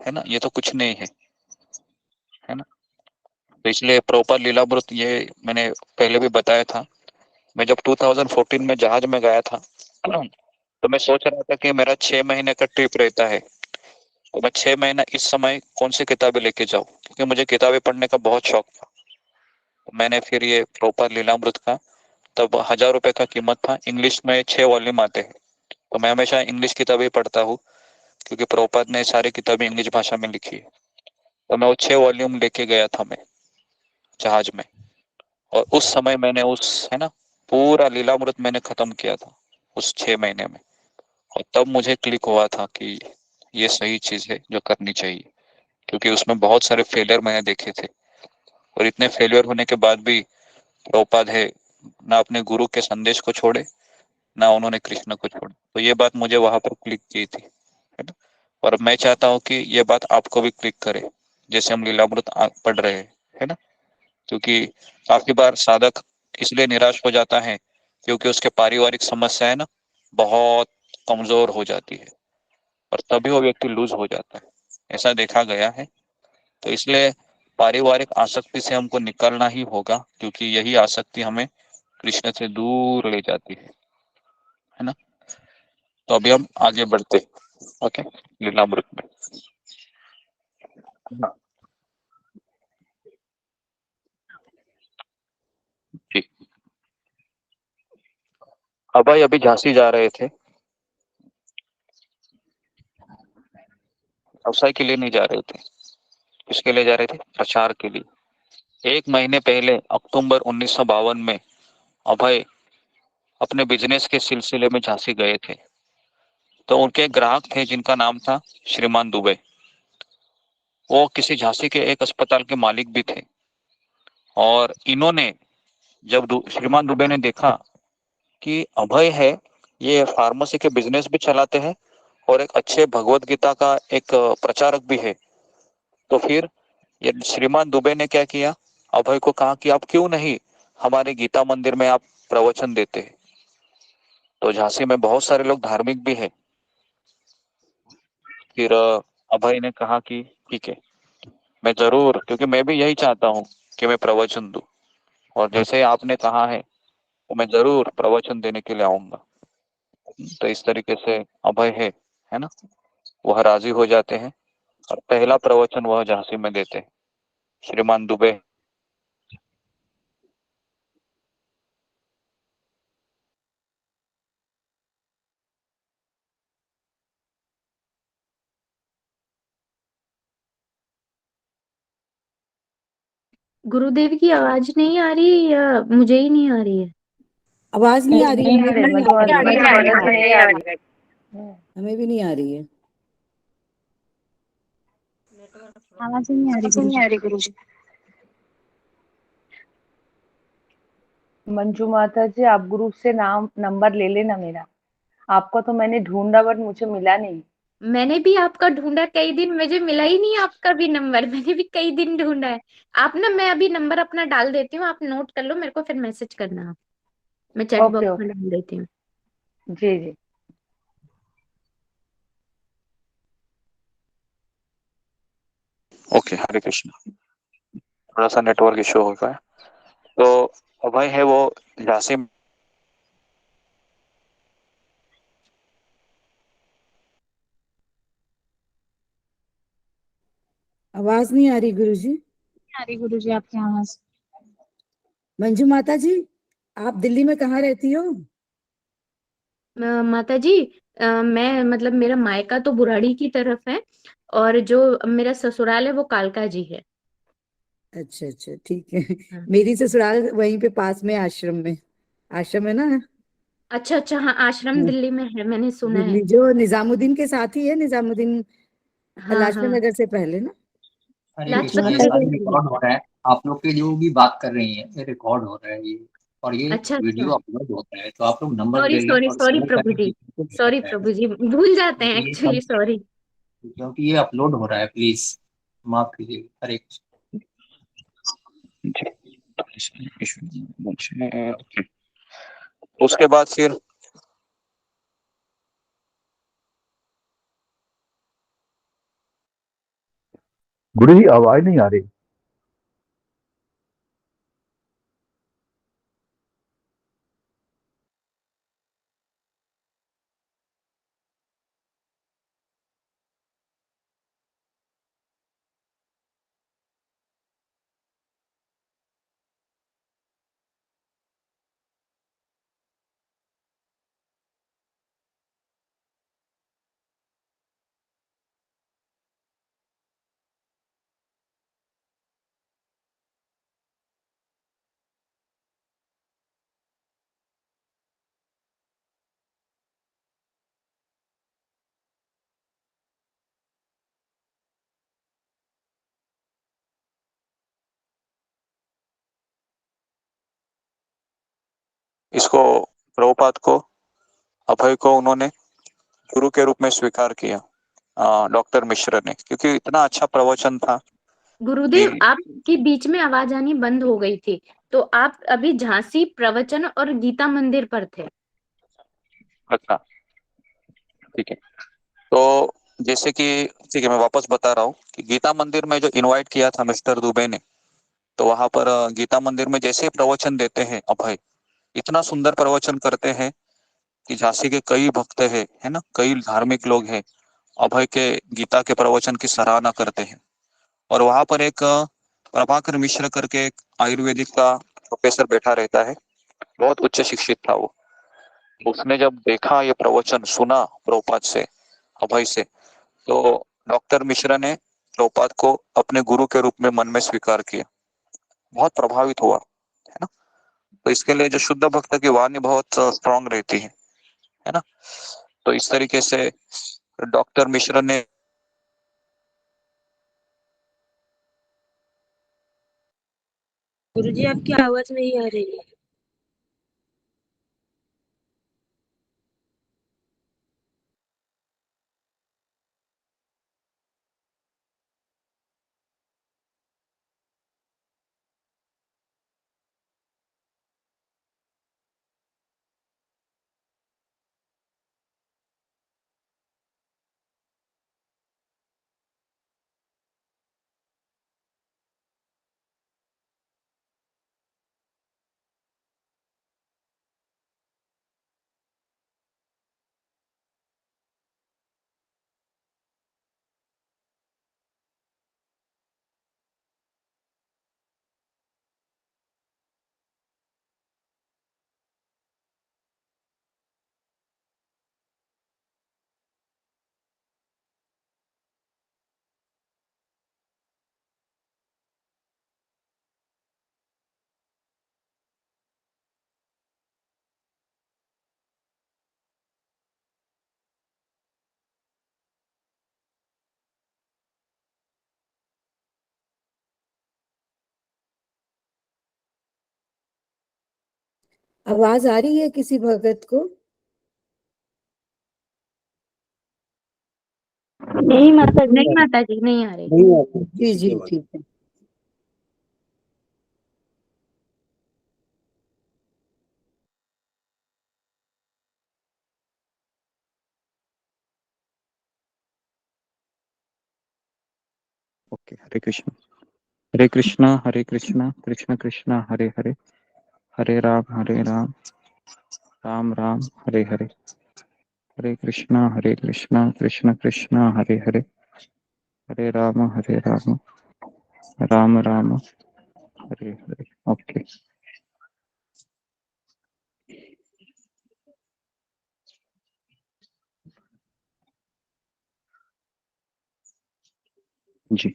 Speaker 6: ना, ये तो कुछ नहीं है ना। तो इसलिए प्रभुपाद लीलामृत, ये मैंने पहले भी बताया था। मैं जब 2014 में जहाज में गया था तो मैं सोच रहा था कि मेरा 6 महीने का ट्रिप रहता है, तो मैं 6 महीना इस समय कौन सी किताबें लेके जाऊं, क्योंकि मुझे किताबें पढ़ने का बहुत शौक था। तो मैंने फिर ये प्रभुपाद लीलामृत का, तब 1000 रुपए का कीमत था, इंग्लिश में 6 वॉल्यूम आते हैं। तो मैं हमेशा इंग्लिश किताबें पढ़ता हूँ, क्योंकि प्रभुपाद ने सारी किताबें इंग्लिश भाषा में लिखी है। तो मैं वो 6 वॉल्यूम लेके गया था मैं जहाज में, और उस समय मैंने उस है ना पूरा लीलामृत मैंने खत्म किया था उस 6 महीने में। और तब मुझे क्लिक हुआ था कि ये सही चीज है जो करनी चाहिए, क्योंकि उसमें बहुत सारे फेलियर मैंने देखे थे, और इतने फेलियर होने के बाद भी प्रभुपाद है ना अपने गुरु के संदेश को छोड़े, ना उन्होंने कृष्ण को छोड़ा। तो ये बात मुझे वहां पर क्लिक की थी, है ना। और मैं चाहता हूँ कि ये बात आपको भी क्लिक करे, जैसे हम लीलामृत पढ़ रहे हैं, है ना। क्योंकि काफी बार साधक इसलिए निराश हो जाता है क्योंकि उसके पारिवारिक समस्याएं ना बहुत कमजोर हो जाती है, और तभी वो व्यक्ति लूज हो जाता है, ऐसा देखा गया है। तो इसलिए पारिवारिक आसक्ति से हमको निकलना ही होगा, क्योंकि यही आसक्ति हमें कृष्ण से दूर ले जाती है ना। तो अभी हम आगे बढ़ते, ओके, लीलामृत में। हाँ, जी। अब भाई अभी झांसी जा रहे थे, व्यवसाय के लिए नहीं जा रहे थे। किसके लिए जा रहे थे? प्रचार के लिए। 1 महीने पहले अक्टूबर 1952 में अभय अपने बिजनेस के सिलसिले में झांसी गए थे। तो उनके एक ग्राहक थे जिनका नाम था श्रीमान दुबे। वो किसी झांसी के एक अस्पताल के मालिक भी थे। और इन्होंने जब श्रीमान दुबे ने देखा कि अभय है, ये फार्मेसी के बिजनेस भी चलाते हैं और एक अच्छे भगवत गीता का एक प्रचारक भी है, तो फिर ये श्रीमान दुबे ने क्या किया, अभय को कहा कि आप क्यों नहीं हमारे गीता मंदिर में आप प्रवचन देते हैं। तो झांसी में बहुत सारे लोग धार्मिक भी है। फिर अभय ने कहा कि ठीक है, मैं जरूर, क्योंकि मैं भी यही चाहता हूँ कि मैं प्रवचन दूं, और जैसे आपने कहा है तो मैं जरूर प्रवचन देने के लिए आऊंगा। तो इस तरीके से अभय है ना, वह राजी हो जाते हैं और पहला प्रवचन वह झांसी में देते हैं। श्रीमान दुबे
Speaker 11: गुरुदेव की आवाज नहीं आ रही या मुझे ही नहीं आ रही है?
Speaker 1: आवाज नहीं आ रही है,
Speaker 4: नहीं आ रही,
Speaker 1: हमें भी नहीं आ रही है।
Speaker 4: नहीं आ रही।
Speaker 1: हमें भी नहीं आ रही है।
Speaker 2: आवाज नहीं आ रही गुरुजी।
Speaker 4: मंजू माता जी, आप ग्रुप से नाम नंबर ले लेना मेरा। आपका तो मैंने ढूंढा बट मुझे मिला नहीं।
Speaker 11: मैंने भी आपका ढूंढा कई दिन, मुझे मिला ही नहीं आपका भी नंबर। मैंने भी कई दिन ढूंढा है। आप ना, मैं अभी नंबर अपना डाल देती हूँ, आप नोट कर लो, मेरे को फिर मैसेज करना। मैं चैट
Speaker 4: ओके
Speaker 11: बॉक्स में
Speaker 4: ओके,
Speaker 11: डाल देती हूँ।
Speaker 4: जी जी।
Speaker 6: ओके। हरे कृष्ण, थोड़ा सा नेटवर्क इश्यू हो गया। तो अभय है वो झांसी
Speaker 1: आवाज नहीं आ रही गुरुजी।
Speaker 2: आ रही गुरुजी आपकी आवाज।
Speaker 1: मंजू माता जी, आप दिल्ली में कहाँ रहती हो?
Speaker 11: माता जी, मैं मतलब मेरा मायका तो बुराड़ी की तरफ है, और जो मेरा ससुराल है वो कालका जी है।
Speaker 1: अच्छा अच्छा, ठीक है।
Speaker 11: हाँ।
Speaker 1: मेरी ससुराल वहीं पे पास में आश्रम में, आश्रम है ना।
Speaker 11: अच्छा अच्छा, हाँ आश्रम
Speaker 1: हाँ,
Speaker 11: दिल्ली में है, मैंने सुना है।
Speaker 1: दिल्ली जो निजामुद्दीन के साथ ही है, निजामुद्दीन
Speaker 11: हाँ
Speaker 1: लाजपत
Speaker 11: हाँ,
Speaker 1: नगर से पहले ना।
Speaker 7: हरे
Speaker 11: लाजपत
Speaker 7: कृष्ण, ये
Speaker 11: नगर
Speaker 7: सारे
Speaker 11: से पहले।
Speaker 7: रिकॉर्ड हो रहा है। आप लोग के जो भी बात कर रही हैं ये रिकॉर्ड हो रहा है ये, और ये
Speaker 11: अच्छा अच्छा,
Speaker 7: वीडियो अपलोड होता है। तो आप लोग नंबर
Speaker 11: सॉरी
Speaker 7: ले लें
Speaker 11: सॉरी
Speaker 7: और
Speaker 11: सॉरी
Speaker 7: शेयर
Speaker 11: प्रभु
Speaker 7: करें
Speaker 11: जी,
Speaker 7: किसी को भी
Speaker 11: सॉरी
Speaker 7: रहता है।
Speaker 11: प्रभु जी, भूल जाते हैं
Speaker 7: क्योंकि ये
Speaker 11: एक्चुअली,
Speaker 7: सब,
Speaker 11: सॉरी।
Speaker 7: क्योंकि ये अपलोड हो रहा है, प्लीज माफ कीजिए। हरे कृष्ण।
Speaker 6: उसके बाद फिर
Speaker 8: गुरु जी आवाज नहीं आ रही।
Speaker 6: इसको, प्रभुपाद को, अभय को उन्होंने गुरु के रूप में स्वीकार किया, डॉक्टर मिश्र ने, क्योंकि इतना अच्छा प्रवचन था
Speaker 11: गुरुदेव,
Speaker 6: कि
Speaker 11: आपकी बीच में आवाज आनी बंद हो गई थी, तो आप अभी झांसी प्रवचन और गीता मंदिर पर थे।
Speaker 6: अच्छा ठीक है। तो जैसे कि, ठीक है, मैं वापस बता रहा हूँ कि गीता मंदिर में जो इनवाइट किया था मिस्टर दुबे ने, तो वहां पर गीता मंदिर में जैसे प्रवचन देते हैं अभय, इतना सुंदर प्रवचन करते हैं कि झांसी के कई भक्त है ना, कई धार्मिक लोग हैं, अभय के गीता के प्रवचन की सराहना करते हैं। और वहां पर एक प्रभाकर मिश्र करके एक आयुर्वेदिक का प्रोफेसर बैठा रहता है, बहुत उच्च शिक्षित था वो। उसने जब देखा ये प्रवचन, सुना प्रभुपाद से, अभय से, तो डॉक्टर मिश्रा ने प्रभुपाद को अपने गुरु के रूप में मन में स्वीकार किया, बहुत प्रभावित हुआ, है ना। तो इसके लिए जो शुद्ध भक्त की वाणी बहुत स्ट्रांग रहती है ना। तो इस तरीके से डॉक्टर मिश्रा ने
Speaker 3: गुरुजी आपकी आवाज नहीं आ रही है।
Speaker 1: आवाज आ रही है किसी भगत को?
Speaker 2: नहीं माता जी।
Speaker 11: नहीं माता जी, नहीं आ रही।
Speaker 1: जी जी ठीक है।
Speaker 6: ओके, हरे कृष्ण हरे कृष्णा हरे कृष्णा कृष्ण कृष्णा हरे हरे, हरे राम राम राम हरे हरे, हरे कृष्णा कृष्ण कृष्ण हरे हरे, हरे राम राम राम हरे हरे। ओके जी।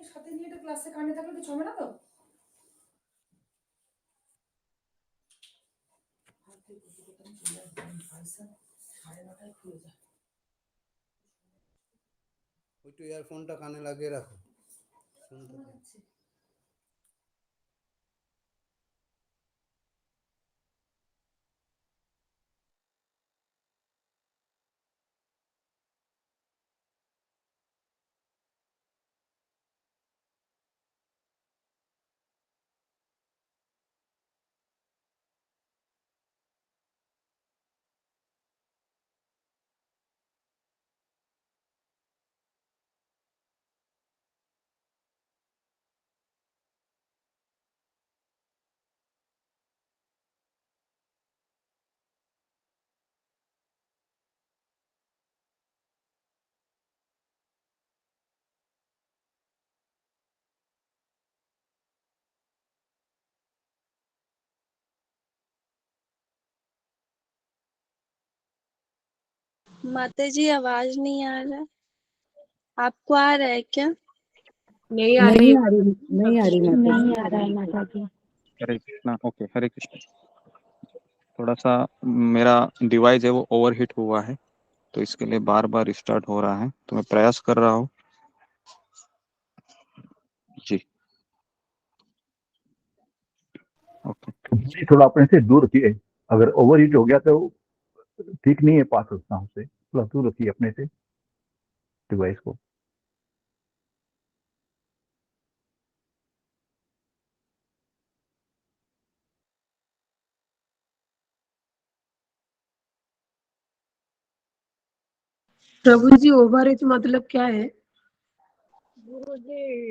Speaker 12: সাথে নিয়ে এটা ক্লাসে কানে থাকলে কিছু হবে না তো? একটু ইয়ারফোনটা কানে লাগিয়ে রাখো, শুনতে পাচ্ছি।
Speaker 3: माता जी आवाज नहीं आ रहा, आपको आ रहा है क्या?
Speaker 1: नहीं आ रही, नहीं आ रही माता जी।
Speaker 2: नहीं आ रहा है माता जी।
Speaker 6: हरे कृष्णा। ओके हरे कृष्ण। थोड़ा सा मेरा डिवाइस है वो ओवरहीट हुआ है, तो इसके लिए बार बार रिस्टार्ट हो रहा है, तो मैं प्रयास कर रहा हूँ जी। ओके
Speaker 8: जी थोड़ा अपने से दूर रखिए, अगर ओवर हीट हो गया तो ठीक नहीं है, पास होता हूँ से थोड़ा दूर रखिए अपने से डिवाइस को।
Speaker 3: प्रभु जी ओवर एज मतलब क्या है?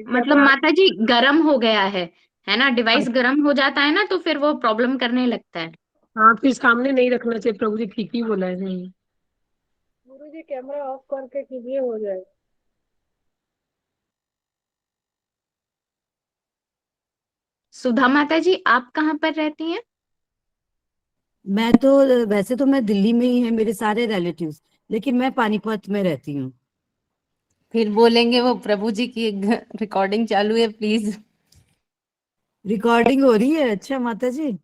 Speaker 11: मतलब माता जी गर्म हो गया है ना, डिवाइस गर्म हो जाता है ना, तो फिर वो प्रॉब्लम करने लगता है।
Speaker 3: हाँ फिर सामने नहीं रखना चाहिए, प्रभु जी ठीक ही बोला है। नहीं गुरु जी कैमरा ऑफ करके कीजिए, हो जाए।
Speaker 11: सुधा माता जी, आप कहाँ पर रहती हैं?
Speaker 1: मैं तो वैसे तो मैं दिल्ली में ही है, मेरे सारे रिलेटिव्स, लेकिन मैं पानीपत में रहती हूँ।
Speaker 13: फिर बोलेंगे वो प्रभु जी की रिकॉर्डिंग चालू है, प्लीज।
Speaker 1: रिकॉर्डिंग हो रही है? अच्छा माता जी।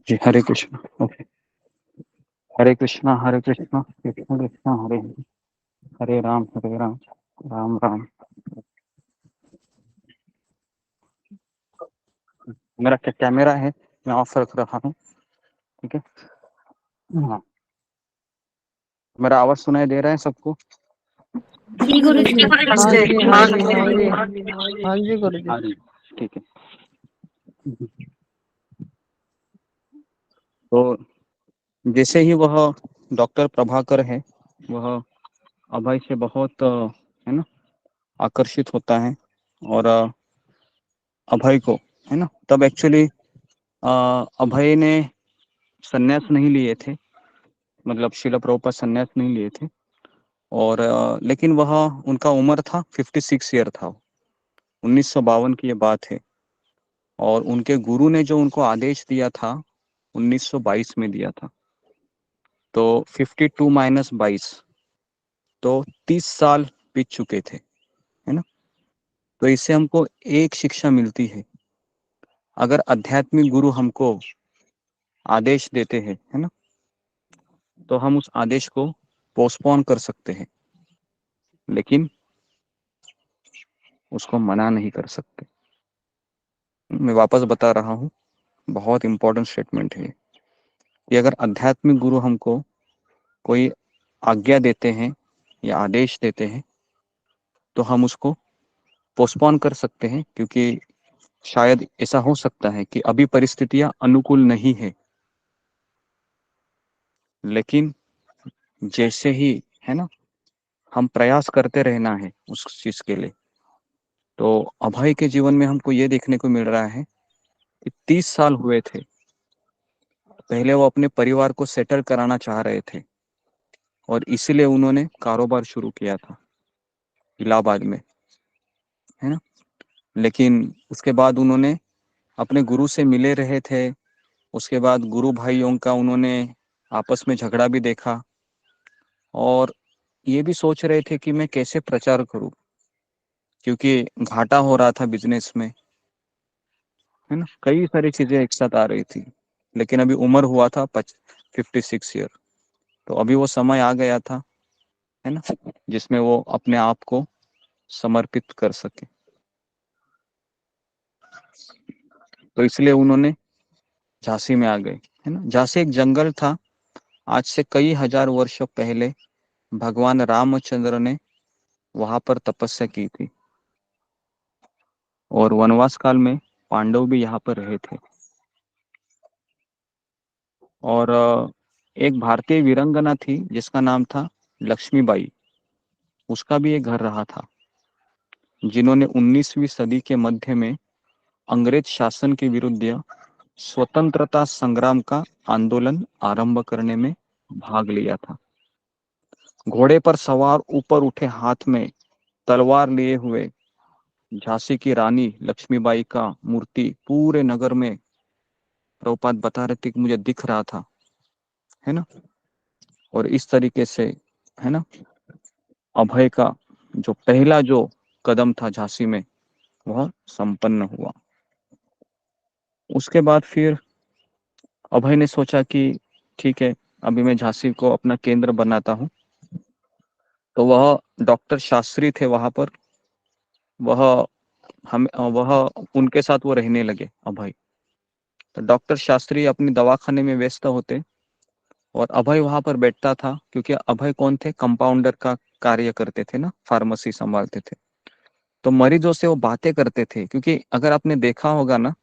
Speaker 6: जी हरे कृष्णा। ओके। हरे कृष्णा कृष्णा कृष्णा हरे हरे, हरे राम राम राम। मेरा कैमरा है, मैं ऑफ रख रहा हूँ, ठीक है। हाँ, मेरा आवाज सुनाई दे रहा है सबको?
Speaker 11: जी गुरु जी।
Speaker 4: हाँ जी, हाँ जी, हाँ जी, हाँ जी गुरु जी।
Speaker 6: हाँ जी, ठीक है। तो जैसे ही वह डॉक्टर प्रभाकर है, वह अभय से बहुत है ना आकर्षित होता है, और अभय को, है ना, तब एक्चुअली अभय ने संन्यास नहीं लिए थे, मतलब शिला प्रभुपाद संन्यास नहीं लिए थे, और लेकिन वह उनका उम्र था 56 ईयर था, 1952 की ये बात है। और उनके गुरु ने जो उनको आदेश दिया था 1922 में दिया था, तो 52 माइनस 22, तो 30 साल बीत चुके थे, है ना। तो इससे हमको एक शिक्षा मिलती है, अगर आध्यात्मिक गुरु हमको आदेश देते हैं, है ना, तो हम उस आदेश को पोस्टपोन कर सकते हैं, लेकिन उसको मना नहीं कर सकते। मैं वापस बता रहा हूँ, बहुत इंपॉर्टेंट स्टेटमेंट है कि अगर आध्यात्मिक गुरु हमको कोई आज्ञा देते हैं या आदेश देते हैं, तो हम उसको पोस्टपोन कर सकते हैं, क्योंकि शायद ऐसा हो सकता है कि अभी परिस्थितियां अनुकूल नहीं है, लेकिन जैसे ही, है ना, हम प्रयास करते रहना है उस चीज के लिए। तो अभय के जीवन में हमको ये देखने को मिल रहा है कि 30 साल हुए थे, पहले वो अपने परिवार को सेटल कराना चाह रहे थे, और इसीलिए उन्होंने कारोबार शुरू किया था इलाहाबाद में, है ना। लेकिन उसके बाद उन्होंने अपने गुरु से मिले रहे थे, उसके बाद गुरु भाइयों का उन्होंने आपस में झगड़ा भी देखा, और ये भी सोच रहे थे कि मैं कैसे प्रचार करूं, क्योंकि घाटा हो रहा था बिजनेस में, है ना, कई सारी चीजें एक साथ आ रही थी। लेकिन अभी उम्र हुआ था 56 ईयर, तो अभी वो समय आ गया था, है ना, जिसमें वो अपने आप को समर्पित कर सके। तो इसलिए उन्होंने झांसी में आ गए, है ना। झांसी एक जंगल था, आज से कई हजार वर्ष पहले भगवान रामचंद्र ने वहां पर तपस्या की थी, और वनवास काल में पांडव भी यहाँ पर रहे थे। और एक भारतीय वीरांगना थी जिसका नाम था लक्ष्मीबाई, उसका भी एक घर रहा था, जिन्होंने 19वीं सदी के मध्य में अंग्रेज शासन के विरुद्ध स्वतंत्रता संग्राम का आंदोलन आरंभ करने में भाग लिया था। घोड़े पर सवार, ऊपर उठे हाथ में तलवार लिए हुए, झांसी की रानी लक्ष्मीबाई का मूर्ति पूरे नगर में प्रभुपाद बता रहे थे कि मुझे दिख रहा था, है ना। और इस तरीके से, है ना, अभय का जो पहला जो कदम था झांसी में वह संपन्न हुआ। उसके बाद फिर अभय ने सोचा कि ठीक है, अभी मैं झांसी को अपना केंद्र बनाता हूँ। तो वह डॉक्टर शास्त्री थे वहां पर, वह उनके साथ वो रहने लगे अभय। तो डॉक्टर शास्त्री अपनी दवाखाने में व्यस्त होते और अभय वहां पर बैठता था, क्योंकि अभय कौन थे, कंपाउंडर का कार्य करते थे ना, फार्मेसी संभालते थे। तो मरीजों से वो बातें करते थे, क्योंकि अगर आपने देखा होगा ना,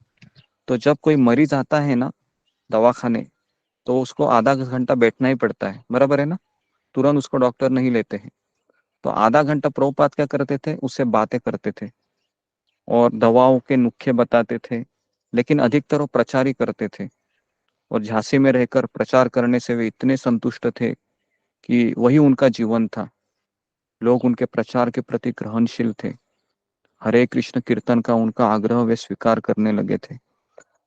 Speaker 6: तो जब कोई मरीज आता है ना दवाखाने, तो उसको आधा घंटा बैठना ही पड़ता है, बराबर है ना, तुरंत उसको डॉक्टर नहीं लेते हैं। तो आधा घंटा प्रभुपाद क्या करते थे, उससे बातें करते थे और दवाओं के नुस्खे बताते थे, लेकिन अधिकतर वो प्रचार ही करते थे। और झांसी में रहकर प्रचार करने से वे इतने संतुष्ट थे कि वही उनका जीवन था। लोग उनके प्रचार के प्रति ग्रहणशील थे। हरे कृष्ण कीर्तन का उनका आग्रह वे स्वीकार करने लगे थे।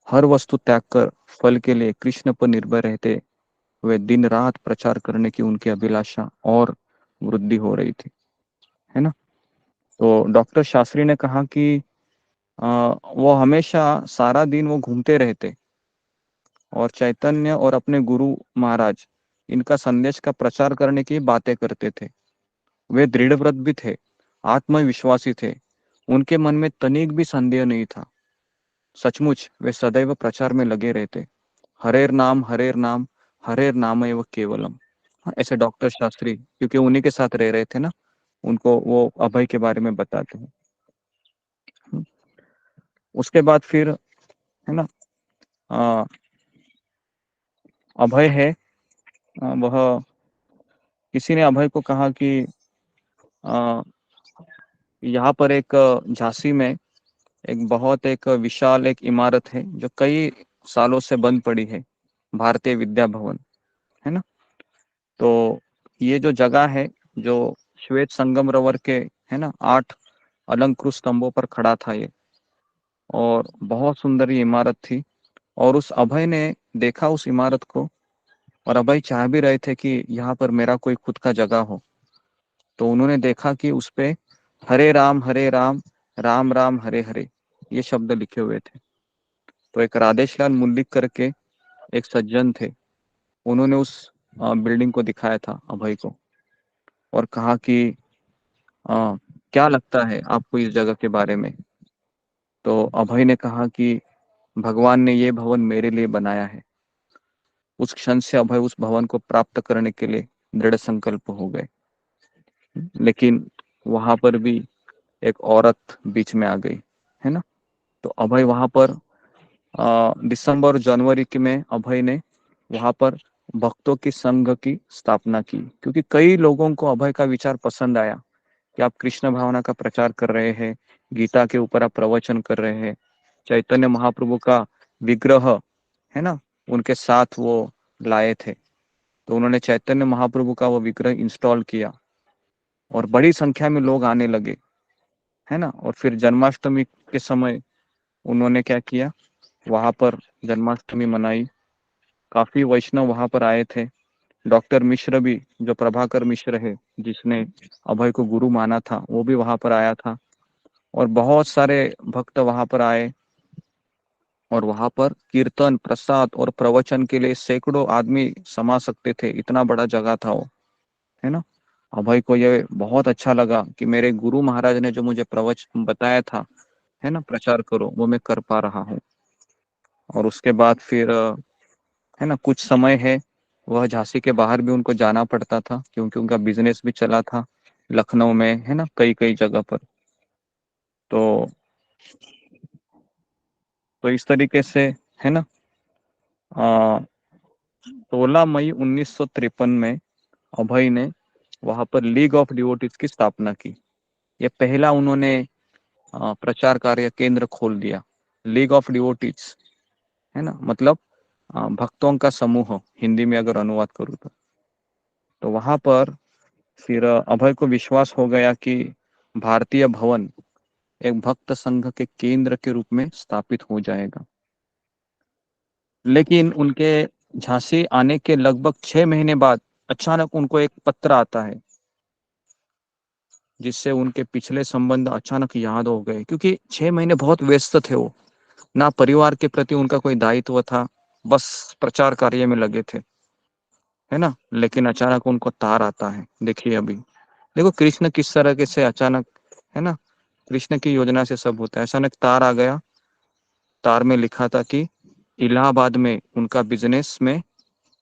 Speaker 6: हर वस्तु त्याग कर फल के लिए कृष्ण पर निर्भर रहते वे दिन रात प्रचार करने की उनकी अभिलाषा और वृद्धि हो रही थी, है ना। तो डॉक्टर शास्त्री ने कहा कि वो हमेशा सारा दिन वो घूमते रहते और चैतन्य और अपने गुरु महाराज इनका संदेश का प्रचार करने की बातें करते थे। वे दृढ़व्रत भी थे, आत्मविश्वासी थे, उनके मन में तनिक भी संदेह नहीं था। सचमुच वे सदैव प्रचार में लगे रहते। हरेर नाम हरेर नाम एव केवलम। हाँ, ऐसे डॉक्टर शास्त्री, क्योंकि उन्हीं के साथ रह रहे थे ना, उनको वो अभय के बारे में बताते हैं। उसके बाद फिर, है ना, अभय है, वह किसी ने अभय को कहा कि यहाँ पर एक झांसी में एक विशाल एक इमारत है जो कई सालों से बंद पड़ी है, भारतीय विद्या भवन, है ना। तो ये जो जगह है, जो श्वेत संगमरमर के, है ना, 8 अलंकृत स्तंभों पर खड़ा था ये, और बहुत सुंदर ये इमारत थी। और उस अभय ने देखा उस इमारत को, और अभय चाह भी रहे थे कि यहाँ पर मेरा कोई खुद का जगह हो। तो उन्होंने देखा कि उस पे हरे राम राम राम हरे हरे ये शब्द लिखे हुए थे। तो एक राधेश्याम मुल्लिक करके एक सज्जन थे, उन्होंने उस बिल्डिंग को दिखाया था अभय को और कहा कि क्या लगता है आपको इस जगह के बारे में। तो अभय ने कहा कि भगवान ने ये भवन मेरे लिए बनाया है। उस क्षण से अभय उस भवन को प्राप्त करने के लिए दृढ़ संकल्प हो गए। लेकिन वहां पर भी एक औरत बीच में आ गई, है ना। तो अभय वहां पर दिसंबर जनवरी के में अभय ने वहां पर भक्तों की संघ की स्थापना की, क्योंकि कई लोगों को अभय का विचार पसंद आया कि आप कृष्ण भावना का प्रचार कर रहे हैं, गीता के ऊपर आप प्रवचन कर रहे हैं, चैतन्य महाप्रभु का विग्रह, है ना, उनके साथ वो लाए थे। तो उन्होंने चैतन्य महाप्रभु का वो विग्रह इंस्टॉल किया और बड़ी संख्या में लोग आने लगे, है ना। और फिर जन्माष्टमी के समय उन्होंने क्या किया, वहां पर जन्माष्टमी मनाई। काफी वैष्णव वहां पर आए थे। डॉक्टर मिश्र भी, जो प्रभाकर मिश्र है, जिसने अभय को गुरु माना था, वो भी वहां पर आया था। और बहुत सारे भक्त वहां पर आए और वहां पर कीर्तन, प्रसाद और प्रवचन के लिए सैकड़ों आदमी समा सकते थे, इतना बड़ा जगह था वो, है ना। अभय को ये बहुत अच्छा लगा कि मेरे गुरु महाराज ने जो मुझे प्रवचन बताया था, है ना, प्रचार करो, वो मैं कर पा रहा हूँ। और उसके बाद फिर, है ना, कुछ समय है, वह झांसी के बाहर भी उनको जाना पड़ता था, क्योंकि उनका बिजनेस भी चला था लखनऊ में, है ना, कई कई जगह पर। तो इस तरीके से, है ना, 16 मई 1953 में अभय ने वहां पर लीग ऑफ डिवोटीज की स्थापना की। ये पहला उन्होंने प्रचार कार्य केंद्र खोल दिया। लीग ऑफ डिवोटीज, है ना, मतलब भक्तों का समूह, हिंदी में अगर अनुवाद करूँ तो वहां पर फिर अभय को विश्वास हो गया कि भारतीय भवन एक भक्त संघ के केंद्र के रूप में स्थापित हो जाएगा। लेकिन उनके झांसी आने के लगभग 6 महीने बाद अचानक उनको एक पत्र आता है, जिससे उनके पिछले संबंध अचानक याद हो गए, क्योंकि 6 महीने बहुत व्यस्त थे वो, ना परिवार के प्रति उनका कोई दायित्व था, बस प्रचार कार्य में लगे थे, है ना। लेकिन अचानक उनको तार आता है। देखिए अभी देखो कृष्ण किस तरह के से अचानक, है ना, कृष्ण की योजना से सब होता है। अचानक तार आ गया। तार में लिखा था कि इलाहाबाद में उनका बिजनेस में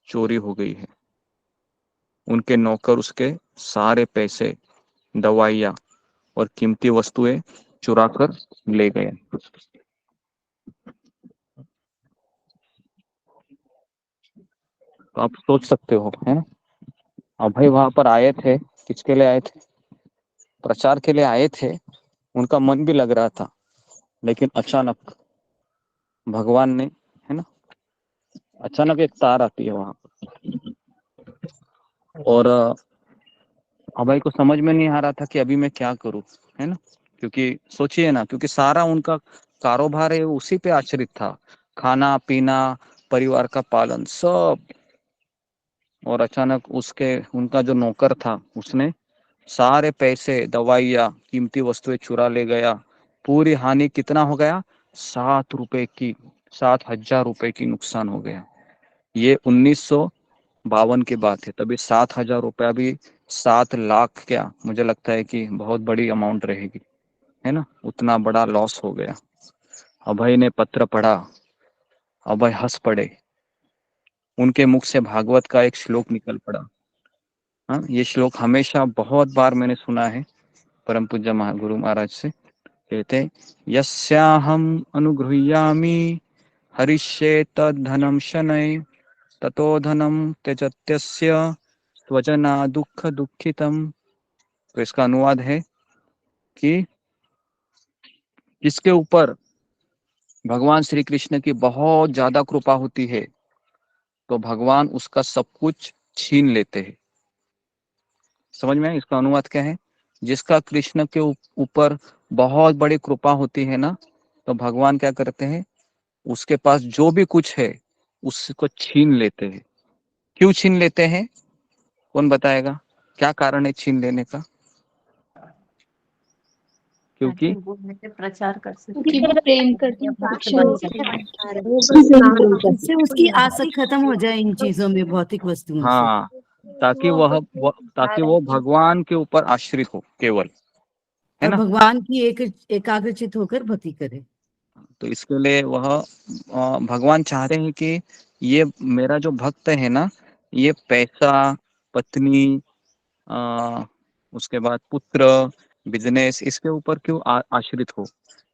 Speaker 6: चोरी हो गई है। उनके नौकर उसके सारे पैसे, दवाइयाँ और कीमती वस्तुएं चुरा कर ले गए। तो आप सोच सकते हो, है ना। अभय वहां पर आए थे, किसके लिए आए थे? प्रचार के लिए आए थे। उनका मन भी लग रहा था, लेकिन अचानक भगवान ने, है ना, अचानक एक तार आती है वहां पर। और अभय को समझ में नहीं आ रहा था कि अभी मैं क्या करूं, है ना। क्योंकि सोचिए ना, क्योंकि सारा उनका कारोबार है उसी पे आश्रित था, खाना पीना, परिवार का पालन सब। और अचानक उसके उनका जो नौकर था उसने सारे पैसे, दवाइयाँ, कीमती वस्तुएं चुरा ले गया। पूरी हानि कितना हो गया? 7,000 रुपए की नुकसान हो गया। ये 1952 की बात है। तभी 7,000 रुपया भी 7 लाख, क्या मुझे लगता है कि बहुत बड़ी अमाउंट रहेगी, है ना। उतना बड़ा लॉस हो गया। अभय ने पत्र पढ़ा। अभय हंस पड़े। उनके मुख से भागवत का एक श्लोक निकल पड़ा। हाँ, ये श्लोक हमेशा बहुत बार मैंने सुना है परम पूज्य गुरु महाराज से। कहते, यस्याहम अनुगृह्यामि हरिष्ये तद्धनम शनय ततो धनम त्यजत्यस्य स्वजना दुख दुखितम। तो इसका अनुवाद है कि जिसके ऊपर भगवान श्री कृष्ण की बहुत ज्यादा कृपा होती है, तो भगवान उसका सब कुछ छीन लेते हैं। समझ में आया? इसका अनुवाद क्या है? जिसका कृष्ण के ऊपर बहुत बड़ी कृपा होती है ना, तो भगवान क्या करते हैं? उसके पास जो भी कुछ है उसको छीन लेते हैं। क्यों छीन लेते हैं? कौन बताएगा? क्या कारण है छीन लेने का? क्योंकि
Speaker 13: प्रचार कर सकते
Speaker 2: क्योंकि वो प्रेम करते हैं
Speaker 1: जिससे उसकी आसक्त खत्म हो जाए इन चीजों में, भौतिक वस्तुओं से।
Speaker 6: हाँ, ताकि ताकि वो भगवान के ऊपर आश्रित हो केवल, है
Speaker 1: और
Speaker 6: ना।
Speaker 1: भगवान की एकाग्रचित होकर भक्ति करे।
Speaker 6: तो इसके लिए वह भगवान चाहते हैं कि ये मेरा जो भक्त है ना, ये पैसा, पत्नी, उसके बाद पुत्र, बिजनेस, इसके ऊपर क्यों आश्रित हो?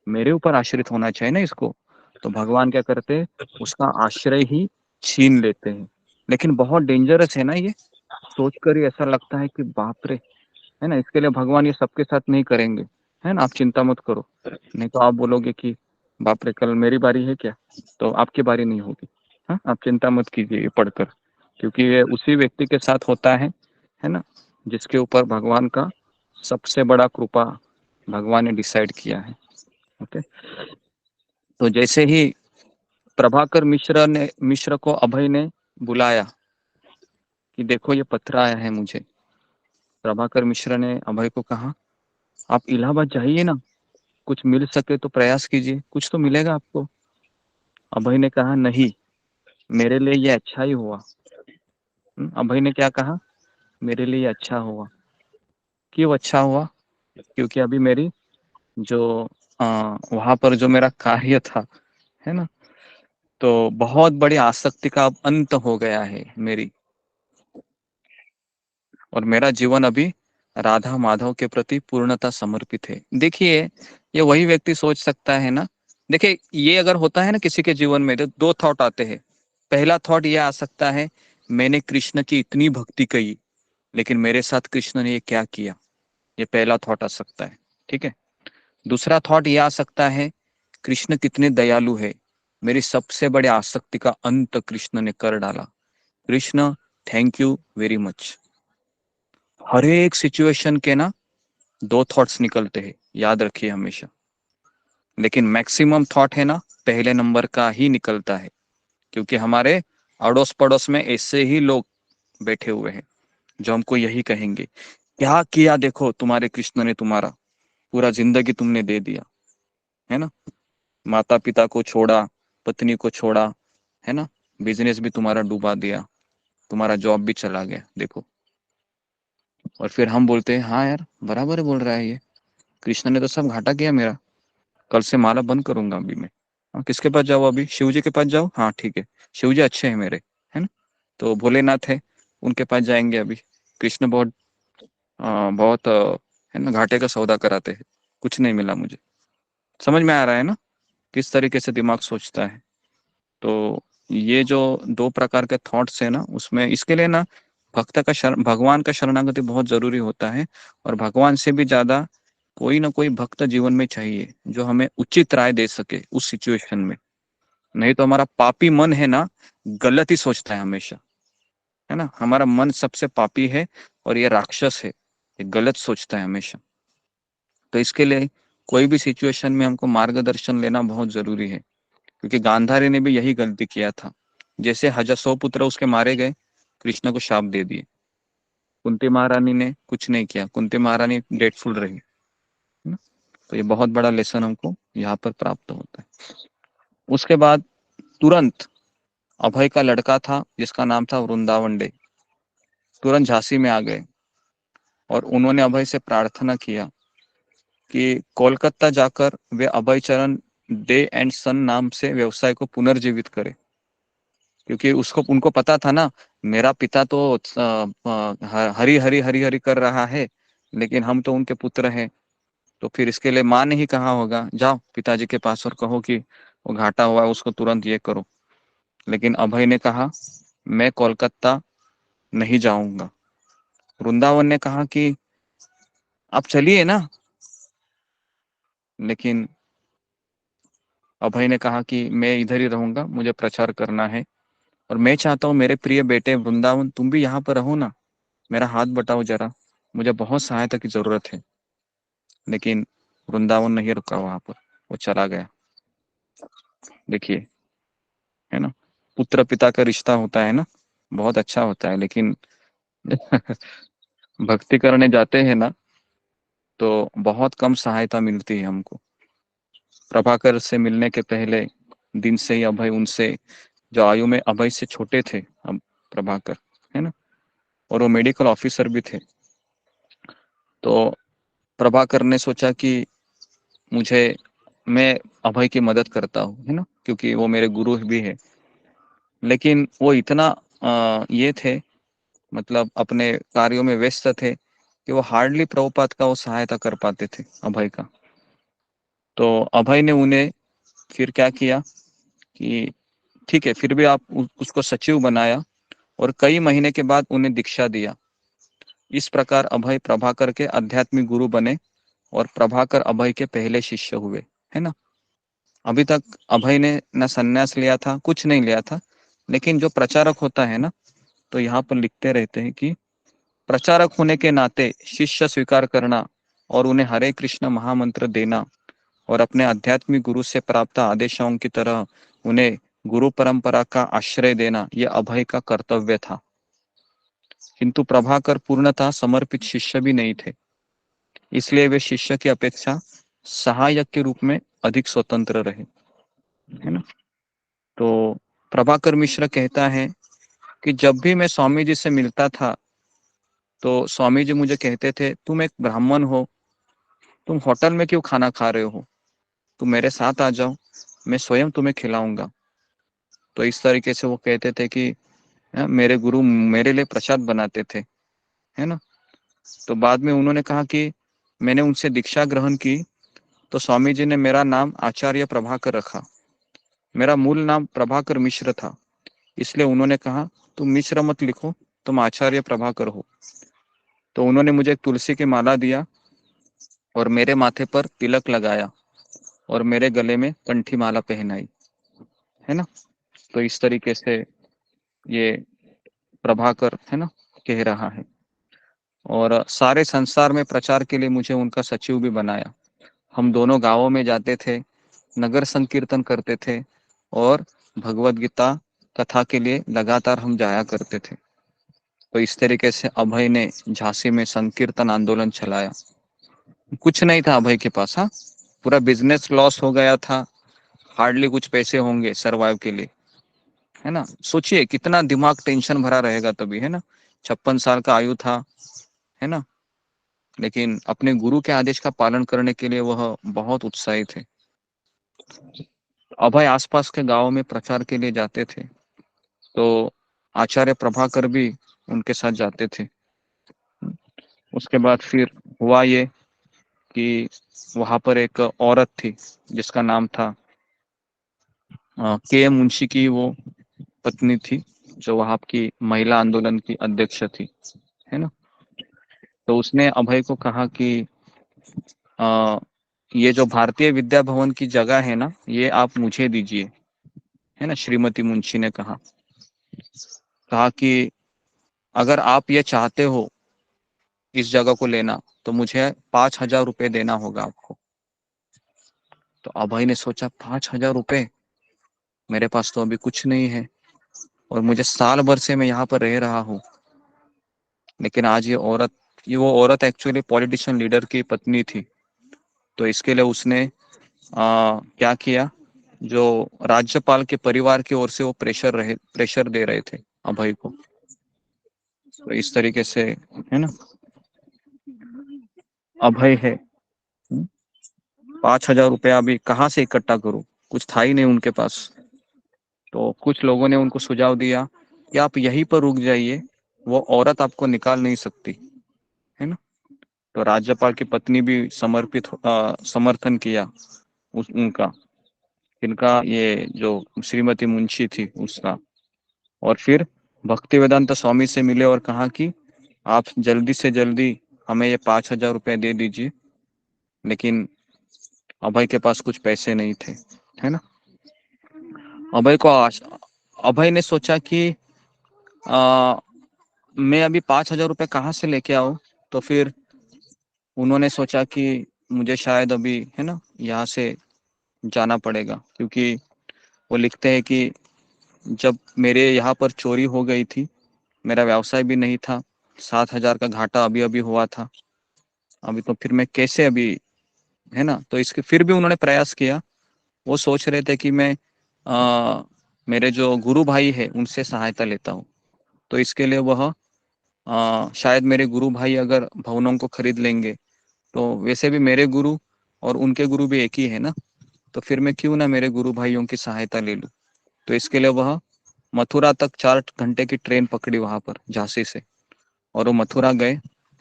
Speaker 6: मेरे ऊपर आश्रित होना चाहिए ना इसको। तो भगवान क्या करते हैं? उसका आश्रय ही छीन लेते हैं। लेकिन बहुत डेंजरस है ना ये। सोचकर ही ऐसा लगता है कि बाप रे, है ना। इसके लिए भगवान ये सबके साथ नहीं करेंगे, है ना। आप चिंता मत करो, नहीं तो आप बोलोगे कि बाप रे कल मेरी बारी है क्या, तो आपकी बारी नहीं होगी। हाँ, आप चिंता मत कीजिए ये पढ़कर, क्योंकि ये उसी व्यक्ति के साथ होता है ना, जिसके ऊपर भगवान का सबसे बड़ा कृपा भगवान ने डिसाइड किया है। ओके। तो जैसे ही प्रभाकर मिश्र को अभय ने बुलाया कि देखो ये पत्र आया है मुझे, प्रभाकर मिश्र ने अभय को कहा, आप इलाहाबाद जाइए ना, कुछ मिल सके तो प्रयास कीजिए, कुछ तो मिलेगा आपको। अभय ने कहा, नहीं, मेरे लिए ये अच्छा ही हुआ। अभय ने क्या कहा? मेरे लिए अच्छा हुआ। क्यों अच्छा हुआ? क्योंकि अभी मेरी जो वहां पर जो मेरा कार्य था, है ना, तो बहुत बड़ी आसक्ति का अब अंत हो गया है मेरी, और मेरा जीवन अभी राधा माधव के प्रति पूर्णतः समर्पित है। देखिए, ये वही व्यक्ति सोच सकता है ना। देखिए, ये अगर होता है ना किसी के जीवन में, तो 2 थॉट आते हैं। पहला थॉट ये आ सकता है, मैंने कृष्ण की इतनी भक्ति की, लेकिन मेरे साथ कृष्ण ने ये क्या किया। ये पहला थॉट आ सकता है, ठीक है। दूसरा थॉट ये आ सकता है, कृष्ण कितने दयालु है, मेरी सबसे बड़ी आसक्ति का अंत कृष्ण ने कर डाला। Krishna, thank you very much. हर एक सिचुएशन के ना 2 थॉट्स निकलते हैं, याद रखिए हमेशा। लेकिन मैक्सिमम थॉट है ना, पहले नंबर का ही निकलता है क्योंकि हमारे अड़ोस पड़ोस में ऐसे ही लोग बैठे हुए हैं जो हमको यही कहेंगे, क्या किया देखो तुम्हारे कृष्ण ने, तुम्हारा पूरा जिंदगी तुमने दे दिया, है ना, माता पिता को छोड़ा, पत्नी को छोड़ा, है ना, बिजनेस भी तुम्हारा डुबा दिया, तुम्हारा जॉब भी चला गया, देखो। और फिर हम बोलते हैं हाँ यार बराबर बोल रहा है ये, कृष्ण ने तो सब घाटा किया मेरा, कल से माला बंद करूंगा अभी मैं। हाँ, किसके पास जाओ अभी? शिव जी के पास जाओ। हाँ ठीक है, शिव जी अच्छे हैं मेरे, है ना, तो भोलेनाथ है उनके पास जाएंगे अभी। कृष्ण बहुत बहुत है ना, घाटे का सौदा कराते हैं, कुछ नहीं मिला मुझे। समझ में आ रहा है ना किस तरीके से दिमाग सोचता है? तो ये जो दो प्रकार के थॉट्स है ना, उसमें इसके लिए ना भक्त का भगवान का शरणागति बहुत जरूरी होता है। और भगवान से भी ज्यादा कोई ना कोई भक्त जीवन में चाहिए जो हमें उचित राय दे सके उस सिचुएशन में। नहीं तो हमारा पापी मन है ना, गलत ही सोचता है हमेशा, है ना, हमारा मन सबसे पापी है और ये राक्षस है, ये गलत सोचता है हमेशा। तो इसके लिए कोई भी सिचुएशन में हमको मार्गदर्शन लेना बहुत जरूरी है, क्योंकि गांधारी ने भी यही गलती किया था। जैसे 100 पुत्र उसके मारे गए, कृष्ण को शाप दे दिए। कुंती महारानी ने कुछ नहीं किया, कुंती महारानी ग्रेटफुल रही, है ना? तो ये बहुत बड़ा लेसन हमको यहाँ पर प्राप्त होता है। उसके बाद तुरंत अभय का लड़का था जिसका नाम था वृंदावन डे, तुरंत झांसी में आ गए और उन्होंने अभय से प्रार्थना किया कि कोलकाता जाकर वे अभय चरण डे एंड सन नाम से व्यवसाय को पुनर्जीवित करे। क्योंकि उसको उनको पता था ना, मेरा पिता तो हरी हरी हरी हरी कर रहा है, लेकिन हम तो उनके पुत्र हैं। तो फिर इसके लिए माँ ने ही कहा होगा जाओ पिताजी के पास और कहो कि वो घाटा हुआ है उसको तुरंत ये करो। लेकिन अभय ने कहा मैं कोलकाता नहीं जाऊंगा। वृंदावन ने कहा कि आप चलिए ना, लेकिन अभय ने कहा कि मैं इधर ही रहूंगा, मुझे प्रचार करना है और मैं चाहता हूँ मेरे प्रिय बेटे वृंदावन तुम भी यहाँ पर रहो ना, मेरा हाथ बटाओ जरा, मुझे बहुत सहायता की जरूरत है। लेकिन वृंदावन नहीं रुका वहां पर, वो चला गया। देखिए, है ना, पुत्र पिता का रिश्ता होता है ना, बहुत अच्छा होता है, लेकिन भक्ति करने जाते हैं ना तो बहुत कम सहायता मिलती है हमको। प्रभाकर से मिलने के पहले दिन से ही अभय उनसे, जो आयु में अभय से छोटे थे अब प्रभाकर, है ना, और वो मेडिकल ऑफिसर भी थे। तो प्रभाकर ने सोचा कि मैं अभय की मदद करता हूँ, है ना, क्योंकि वो मेरे गुरु भी है। लेकिन वो इतना ये थे, मतलब अपने कार्यों में व्यस्त थे कि वो हार्डली प्रभुपाद का वो सहायता कर पाते थे अभय का। तो अभय ने उन्हें फिर क्या किया कि ठीक है, फिर भी आप उसको सचिव बनाया और कई महीने के बाद उन्हें दीक्षा दिया। इस प्रकार अभय प्रभाकर के आध्यात्मिक गुरु बने और प्रभाकर अभय के पहले शिष्य हुए, है ना। अभी तक अभय ने न संन्यास लिया था, कुछ नहीं लिया था, लेकिन जो प्रचारक होता है ना, तो यहाँ पर लिखते रहते हैं कि प्रचारक होने के नाते शिष्य स्वीकार करना और उन्हें हरे कृष्ण महामंत्र देना और अपने आध्यात्मिक गुरु से प्राप्त आदेशों की तरह उन्हें गुरु परंपरा का आश्रय देना, यह अभय का कर्तव्य था। किंतु प्रभाकर पूर्णतः समर्पित शिष्य भी नहीं थे, इसलिए वे शिष्य की अपेक्षा सहायक के रूप में अधिक स्वतंत्र रहे, है ना। तो प्रभाकर मिश्र कहता है कि जब भी मैं स्वामी जी से मिलता था तो स्वामी जी मुझे कहते थे तुम एक ब्राह्मण हो, तुम होटल में क्यों खाना खा रहे हो, तुम मेरे साथ आ जाओ, मैं स्वयं तुम्हें खिलाऊंगा। तो इस तरीके से वो कहते थे कि मेरे गुरु मेरे लिए प्रसाद बनाते थे, है ना। तो बाद में उन्होंने कहा कि मैंने उनसे दीक्षा ग्रहण की तो स्वामी जी ने मेरा नाम आचार्य प्रभाकर रखा। मेरा मूल नाम प्रभाकर मिश्र था, इसलिए उन्होंने कहा तुम मिश्र मत लिखो, तुम आचार्य प्रभाकर हो। तो उन्होंने मुझे एक तुलसी की माला दिया और मेरे माथे पर तिलक लगाया और मेरे गले में कंठी माला पहनाई, है ना। तो इस तरीके से ये प्रभाकर, है ना, कह रहा है। और सारे संसार में प्रचार के लिए मुझे उनका सचिव भी बनाया। हम दोनों गांवों में जाते थे, नगर संकीर्तन करते थे और भगवत गीता कथा के लिए लगातार हम जाया करते थे। तो इस तरीके से अभय ने झांसी में संकीर्तन आंदोलन चलाया। कुछ नहीं था अभय के पास, हाँ, पूरा बिजनेस लॉस हो गया था, हार्डली कुछ पैसे होंगे सरवाइव के लिए, है ना। सोचिए कितना दिमाग टेंशन भरा रहेगा तभी, है ना। 56 साल का आयु था, है ना। लेकिन अपने गुरु के आदेश का पालन करने के लिए वह बहुत उत्साही थे। अभय आसपास के गांवों में प्रचार के लिए जाते थे, तो आचार्य प्रभाकर भी उनके साथ जाते थे। उसके बाद फिर हुआ ये कि वहां पर एक औरत थी जिसका नाम था के मुंशी की वो पत्नी थी, जो वहां की महिला आंदोलन की अध्यक्ष थी, है ना। तो उसने अभय को कहा कि आ, ये जो भारतीय विद्या भवन की जगह है ना, ये आप मुझे दीजिए, है ना। श्रीमती मुंशी ने कहा कि अगर आप ये चाहते हो इस जगह को लेना, तो मुझे 5,000 रुपये देना होगा आपको। तो अभय ने सोचा 5,000 रुपये, मेरे पास तो अभी कुछ नहीं है, और मुझे साल भर से मैं यहाँ पर रह रहा हूँ। लेकिन आज वो औरत एक्चुअली पॉलिटिशियन लीडर की पत्नी थी। तो इसके लिए उसने क्या किया, जो राज्यपाल के परिवार की ओर से वो प्रेशर दे रहे थे अभय को। तो इस तरीके से, है ना, अभय है। 5,000 रुपया अभी कहाँ से इकट्ठा करूं, कुछ था ही नहीं उनके पास। तो कुछ लोगों ने उनको सुझाव दिया कि आप यहीं पर रुक जाइए, वो औरत आपको निकाल नहीं सकती, है ना। तो राज्यपाल की पत्नी भी समर्थन किया उनका, इनका ये जो श्रीमती मुंशी थी उसका। और फिर भक्ति वेदांत स्वामी से मिले और कहा कि आप जल्दी से जल्दी हमें ये 5,000 रुपये दे दीजिए। लेकिन अभय के पास कुछ पैसे नहीं थे, है ना। अभय ने सोचा कि मैं अभी 5,000 रुपये कहाँ से लेके आऊं। तो फिर उन्होंने सोचा कि मुझे शायद अभी, है ना, यहाँ से जाना पड़ेगा, क्योंकि वो लिखते हैं कि जब मेरे यहाँ पर चोरी हो गई थी, मेरा व्यवसाय भी नहीं था, 7,000 का घाटा अभी अभी हुआ था, अभी तो फिर मैं कैसे अभी, है ना। तो इसके फिर भी उन्होंने प्रयास किया। वो सोच रहे थे कि मैं मेरे जो गुरु भाई है उनसे सहायता लेता हूँ। तो इसके लिए वह शायद मेरे गुरु भाई अगर भवनों को खरीद लेंगे, तो वैसे भी मेरे गुरु और उनके गुरु भी एक ही है ना, तो फिर मैं क्यों ना मेरे गुरु भाइयों की सहायता ले लूं। तो इसके लिए वह मथुरा तक 4 घंटे की ट्रेन पकड़ी वहां पर झांसी से, और वो मथुरा गए,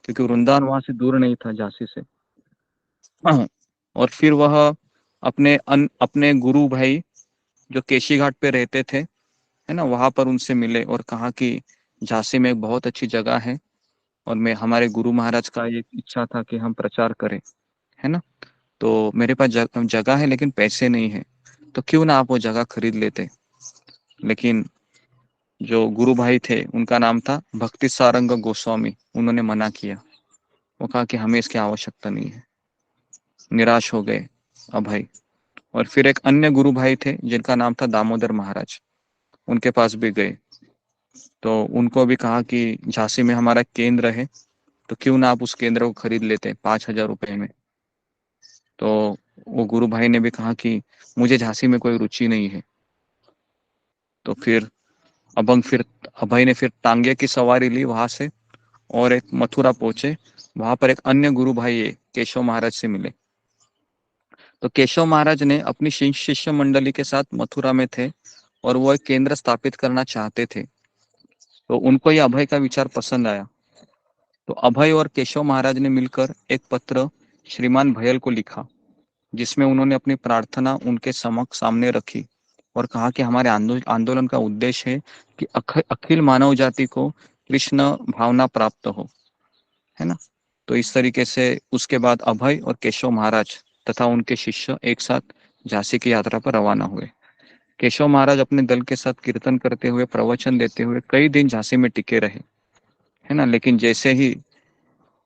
Speaker 6: क्योंकि वृंदावन वहां से दूर नहीं था झांसी से। और फिर वह अपने गुरु भाई जो केशी घाट पे रहते थे, है ना, वहां पर उनसे मिले और कहा कि झांसी में एक बहुत अच्छी जगह है, और मैं हमारे गुरु महाराज का ये इच्छा था कि हम प्रचार करें, है ना। तो मेरे पास जगह है लेकिन पैसे नहीं है, तो क्यों ना आप वो जगह खरीद लेते। लेकिन जो गुरु भाई थे उनका नाम था भक्ति सारंग गोस्वामी, उन्होंने मना किया। वो कहा कि हमें इसकी आवश्यकता नहीं है। निराश हो गए अभय। और फिर एक अन्य गुरु भाई थे जिनका नाम था दामोदर महाराज, उनके पास भी गए। तो उनको भी कहा कि झांसी में हमारा केंद्र है, तो क्यों ना आप उस केंद्र को खरीद लेते 5,000 रुपये में। तो वो गुरु भाई ने भी कहा कि मुझे झांसी में कोई रुचि नहीं है। तो फिर अभय ने फिर टांगे की सवारी ली वहां से, और एक मथुरा पहुंचे। वहां पर एक अन्य गुरु भाई केशव महाराज से मिले। तो केशव महाराज ने अपनी शिष्य मंडली के साथ मथुरा में थे, और वो एक केंद्र स्थापित करना चाहते थे। तो उनको ये अभय का विचार पसंद आया। तो अभय और केशव महाराज ने मिलकर एक पत्र श्रीमान भयल को लिखा, जिसमें उन्होंने अपनी प्रार्थना उनके सामने रखी, और कहा कि हमारे आंदोलन का उद्देश्य है कि अखिल मानव जाति को कृष्ण भावना प्राप्त हो, है ना। तो इस तरीके से उसके बाद अभय और केशव महाराज तथा उनके शिष्य एक साथ झांसी की यात्रा पर रवाना हुए। केशव महाराज अपने दल के साथ कीर्तन करते हुए, प्रवचन देते हुए कई दिन झांसी में टिके रहे, है ना। लेकिन जैसे ही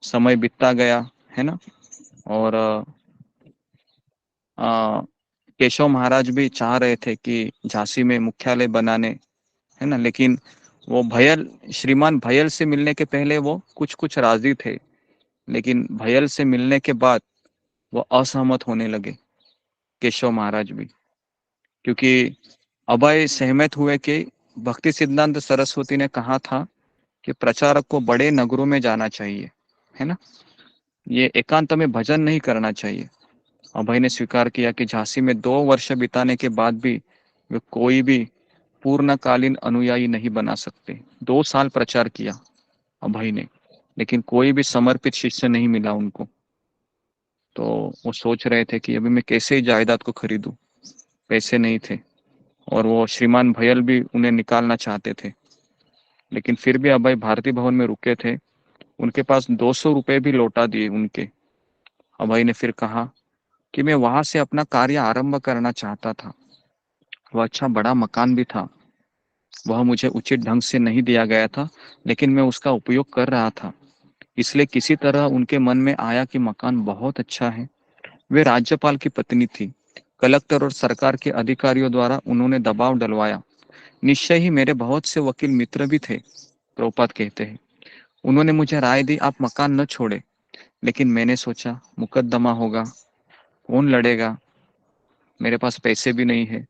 Speaker 6: समय बीतता गया, है ना, और केशव महाराज भी चाह रहे थे कि झांसी में मुख्यालय बनाने है ना। लेकिन वो भयल, श्रीमान भयल से मिलने के पहले वो कुछ कुछ राजी थे, लेकिन भयल से मिलने के बाद वो असहमत होने लगे, केशव महाराज भी। क्योंकि अभय सहमत हुए कि भक्ति सिद्धांत सरस्वती ने कहा था कि प्रचारक को बड़े नगरों में जाना चाहिए, है ना, ये एकांत में भजन नहीं करना चाहिए। अभय ने स्वीकार किया कि झांसी में 2 वर्ष बिताने के बाद भी वे कोई भी पूर्णकालीन अनुयायी नहीं बना सकते। 2 साल प्रचार किया अभय ने, लेकिन कोई भी समर्पित शिष्य नहीं मिला उनको। तो वो सोच रहे थे कि अभी मैं कैसे जायदाद को खरीदूं, पैसे नहीं थे, और वो श्रीमान भयल भी उन्हें निकालना चाहते थे। लेकिन फिर भी अभय भारती भवन में रुके थे। उनके पास 200 रुपए भी लौटा दिए उनके। अभय ने फिर कहा कि मैं वहां से अपना कार्य आरंभ करना चाहता था। वह अच्छा बड़ा मकान भी था, वह मुझे उचित ढंग से नहीं दिया गया था, लेकिन मैं उसका उपयोग कर रहा था। इसलिए किसी तरह उनके मन में आया कि मकान बहुत अच्छा है। वे राज्यपाल की पत्नी थी। कलेक्टर और सरकार के अधिकारियों द्वारा उन्होंने दबाव डलवाया। निश्चय ही मेरे बहुत से वकील मित्र भी थे, प्रभुपाद कहते हैं। उन्होंने मुझे राय दी आप मकान न छोड़े, लेकिन मैंने सोचा मुकदमा होगा, कौन लड़ेगा, मेरे पास पैसे भी नहीं है।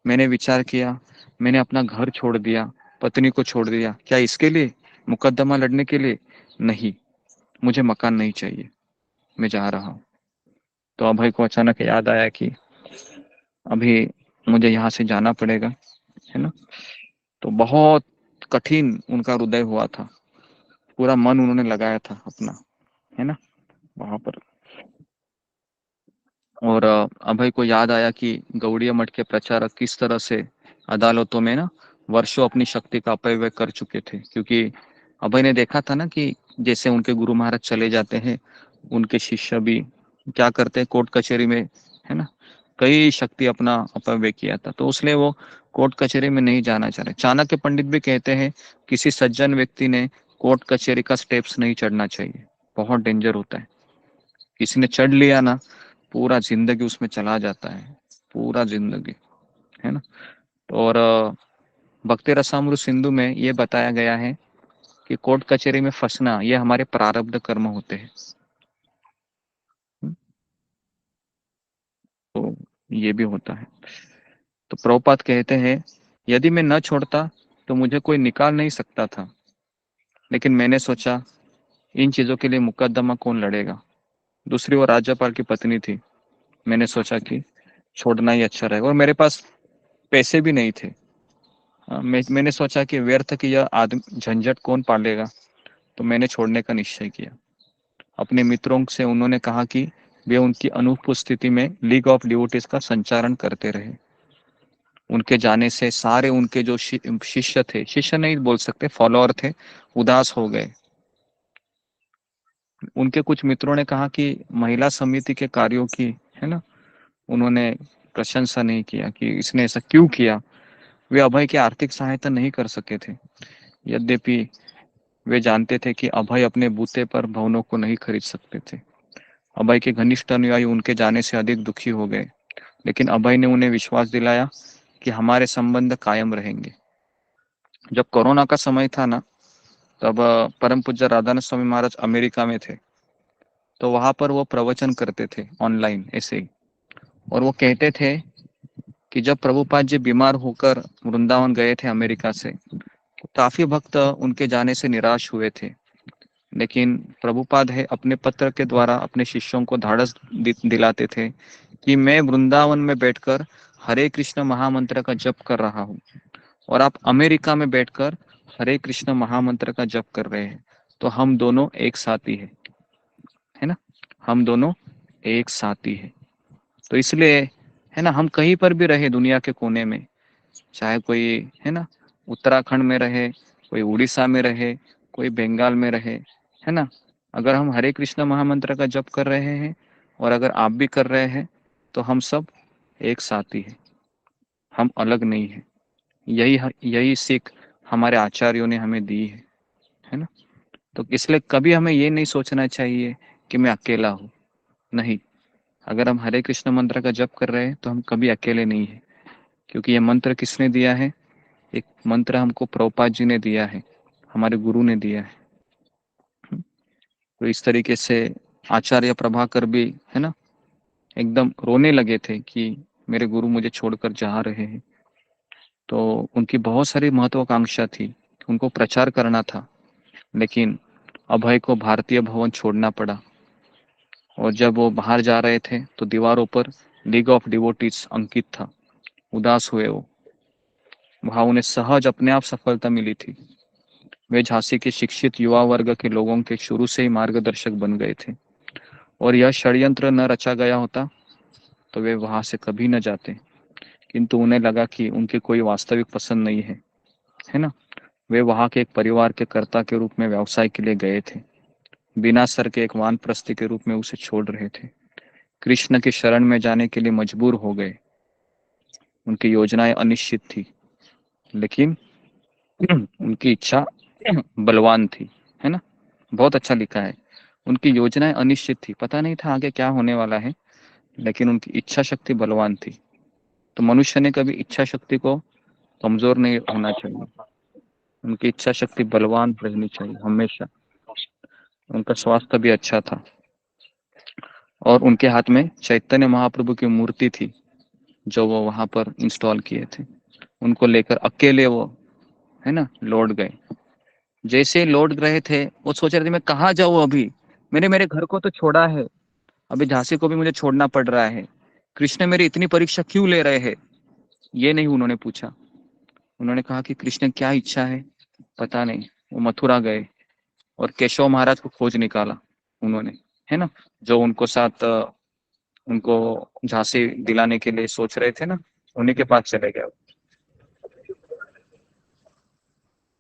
Speaker 6: मैंने विचार किया, मैंने अपना घर छोड़ दिया, पत्नी को छोड़ दिया, क्या इसके लिए, मुकदमा लड़ने के लिए? नहीं, मुझे मकान नहीं चाहिए, मैं जा रहा हूँ। तो अभय को अचानक याद आया कि अभी मुझे यहाँ से जाना पड़ेगा, है ना। तो बहुत कठिन उनका हृदय हुआ था, पूरा मन उन्होंने लगाया था अपना, है ना, वहां पर। और अभय को याद आया कि गौड़िया मठ के प्रचारक किस तरह से अदालतों में ना वर्षों अपनी शक्ति का अपव्यय कर चुके थे। क्योंकि अभय ने देखा था ना कि जैसे उनके गुरु महाराज चले जाते हैं, उनके शिष्य भी क्या करते हैं, कोर्ट कचहरी में, है ना, कई शक्ति अपना अपव्यय किया था। तो इसलिए वो कोर्ट कचहरी में नहीं जाना चाह रहे। चाणक्य पंडित भी कहते हैं किसी सज्जन व्यक्ति ने कोर्ट कचहरी का स्टेप्स नहीं चढ़ना चाहिए, बहुत डेंजर होता है। किसी ने चढ़ लिया ना, पूरा जिंदगी उसमें चला जाता है, पूरा जिंदगी, है ना। और भक्ति रसामृत सिंधु में ये बताया गया है कि कोर्ट कचहरी में फंसना ये हमारे प्रारब्ध कर्म होते हैं। तो ये भी होता है। तो प्रभुपाद कहते हैं यदि मैं न छोड़ता तो मुझे कोई निकाल नहीं सकता था, लेकिन मैंने सोचा इन चीजों के लिए मुकदमा कौन लड़ेगा। दूसरी ओर राज्यपाल की पत्नी थी। मैंने सोचा कि छोड़ना ही अच्छा रहेगा, और मेरे पास पैसे भी नहीं थे। मैंने सोचा कि व्यर्थ की यह आदमी झंझट कौन पालेगा, तो मैंने छोड़ने का निश्चय किया। अपने मित्रों से उन्होंने कहा कि वे उनकी अनुपस्थिति में लीग ऑफ डिवोटीज का संचालन करते रहे। उनके जाने से सारे उनके जो शिष्य थे, शिष्य नहीं बोल सकते, फॉलोअर थे, उदास हो गए। उनके कुछ मित्रों ने कहा कि महिला समिति के कार्यों की, है ना, उन्होंने प्रशंसा नहीं किया कि इसने ऐसा क्यों किया। वे अभय की आर्थिक सहायता नहीं कर सके थे, यद्यपि वे जानते थे कि अभय अपने बूते पर भवनों को नहीं खरीद सकते थे। अभय के घनिष्ठ अनुयायी उनके जाने से अधिक दुखी हो गए, लेकिन अभय ने उन्हें विश्वास दिलाया कि हमारे संबंध कायम रहेंगे। जब कोरोना का समय था ना, तब परम पूज्य राधानाथ स्वामी महाराज अमेरिका में थे। तो वहां पर वो प्रवचन करते थे ऑनलाइन ऐसे ही, और वो कहते थे कि जब प्रभुपाद जी बीमार होकर वृंदावन गए थे अमेरिका से, तो काफी भक्त उनके जाने से निराश हुए थे। लेकिन प्रभुपाद है अपने पत्र के द्वारा अपने शिष्यों को धाड़स दिलाते थे कि मैं वृंदावन में बैठकर हरे कृष्ण महामंत्र का जप कर रहा हूँ, और आप अमेरिका में बैठकर हरे कृष्ण महामंत्र का जप कर रहे हैं, तो हम दोनों एक साथी है ना, हम दोनों एक साथी है। तो इसलिए, है ना, हम कहीं पर भी रहे दुनिया के कोने में, चाहे कोई, है ना, उत्तराखंड में रहे, कोई उड़ीसा में रहे, कोई बंगाल में रहे, है ना, अगर हम हरे कृष्ण महामंत्र का जप कर रहे हैं और अगर आप भी कर रहे हैं, तो हम सब एक साथी है, हम अलग नहीं है। यही सीख हमारे आचार्यों ने हमें दी है ना। तो इसलिए कभी हमें ये नहीं सोचना चाहिए कि मैं अकेला हूँ। नहीं, अगर हम हरे कृष्ण मंत्र का जप कर रहे हैं तो हम कभी अकेले नहीं है, क्योंकि ये मंत्र किसने दिया है, एक मंत्र हमको प्रभुपाद जी ने दिया है, हमारे गुरु ने दिया है। तो इस तरीके से आचार्य प्रभाकर भी है ना एकदम रोने लगे थे कि मेरे गुरु मुझे छोड़कर जा रहे हैं। तो उनकी बहुत सारी महत्वाकांक्षा थी, उनको प्रचार करना था, लेकिन अभय को भारतीय भवन छोड़ना पड़ा। और जब वो बाहर जा रहे थे तो दीवारों पर लीग ऑफ डिवोटीज अंकित था। उदास हुए वो, वहां उन्हें सहज अपने आप सफलता मिली थी। वे झांसी के शिक्षित युवा वर्ग के लोगों के शुरू से ही मार्गदर्शक बन गए थे, और यह षड्यंत्र न रचा गया होता तो वे वहां से कभी न जाते। किंतु उन्हें लगा कि उनकी कोई वास्तविक पसंद नहीं है ना। वे वहां के एक परिवार के कर्ता के रूप में व्यवसाय के लिए गए थे, बिना सर के एक वानप्रस्थी के रूप में उसे छोड़ रहे थे। कृष्ण की शरण में जाने के लिए मजबूर हो गए। उनकी योजनाएं अनिश्चित थी, लेकिन उनकी इच्छा बलवान थी, है ना। बहुत अच्छा लिखा है, उनकी योजनाएं अनिश्चित थी, पता नहीं था आगे क्या होने वाला है, लेकिन उनकी इच्छा शक्ति बलवान थी। तो मनुष्य ने कभी इच्छा शक्ति को कमजोर नहीं होना चाहिए, उनकी इच्छा शक्ति बलवान रहनी चाहिए हमेशा। उनका स्वास्थ्य भी अच्छा था, और उनके हाथ में चैतन्य महाप्रभु की मूर्ति थी जो वो वहां पर इंस्टॉल किए थे। उनको लेकर अकेले वो है ना लौट गए। जैसे लौट रहे थे वो सोच रहे थे मैं कहाँ जाऊँ अभी, मैंने मेरे घर को तो छोड़ा है, अभी झांसी को भी मुझे छोड़ना पड़ रहा है, कृष्ण मेरी इतनी परीक्षा क्यों ले रहे हैं। ये नहीं उन्होंने पूछा, उन्होंने कहा कि कृष्ण क्या इच्छा है पता नहीं। वो मथुरा गए और केशव महाराज को खोज निकाला उन्होंने, है ना, जो उनको साथ उनको झांसी दिलाने के लिए सोच रहे थे ना, उन्हीं के पास चले गए।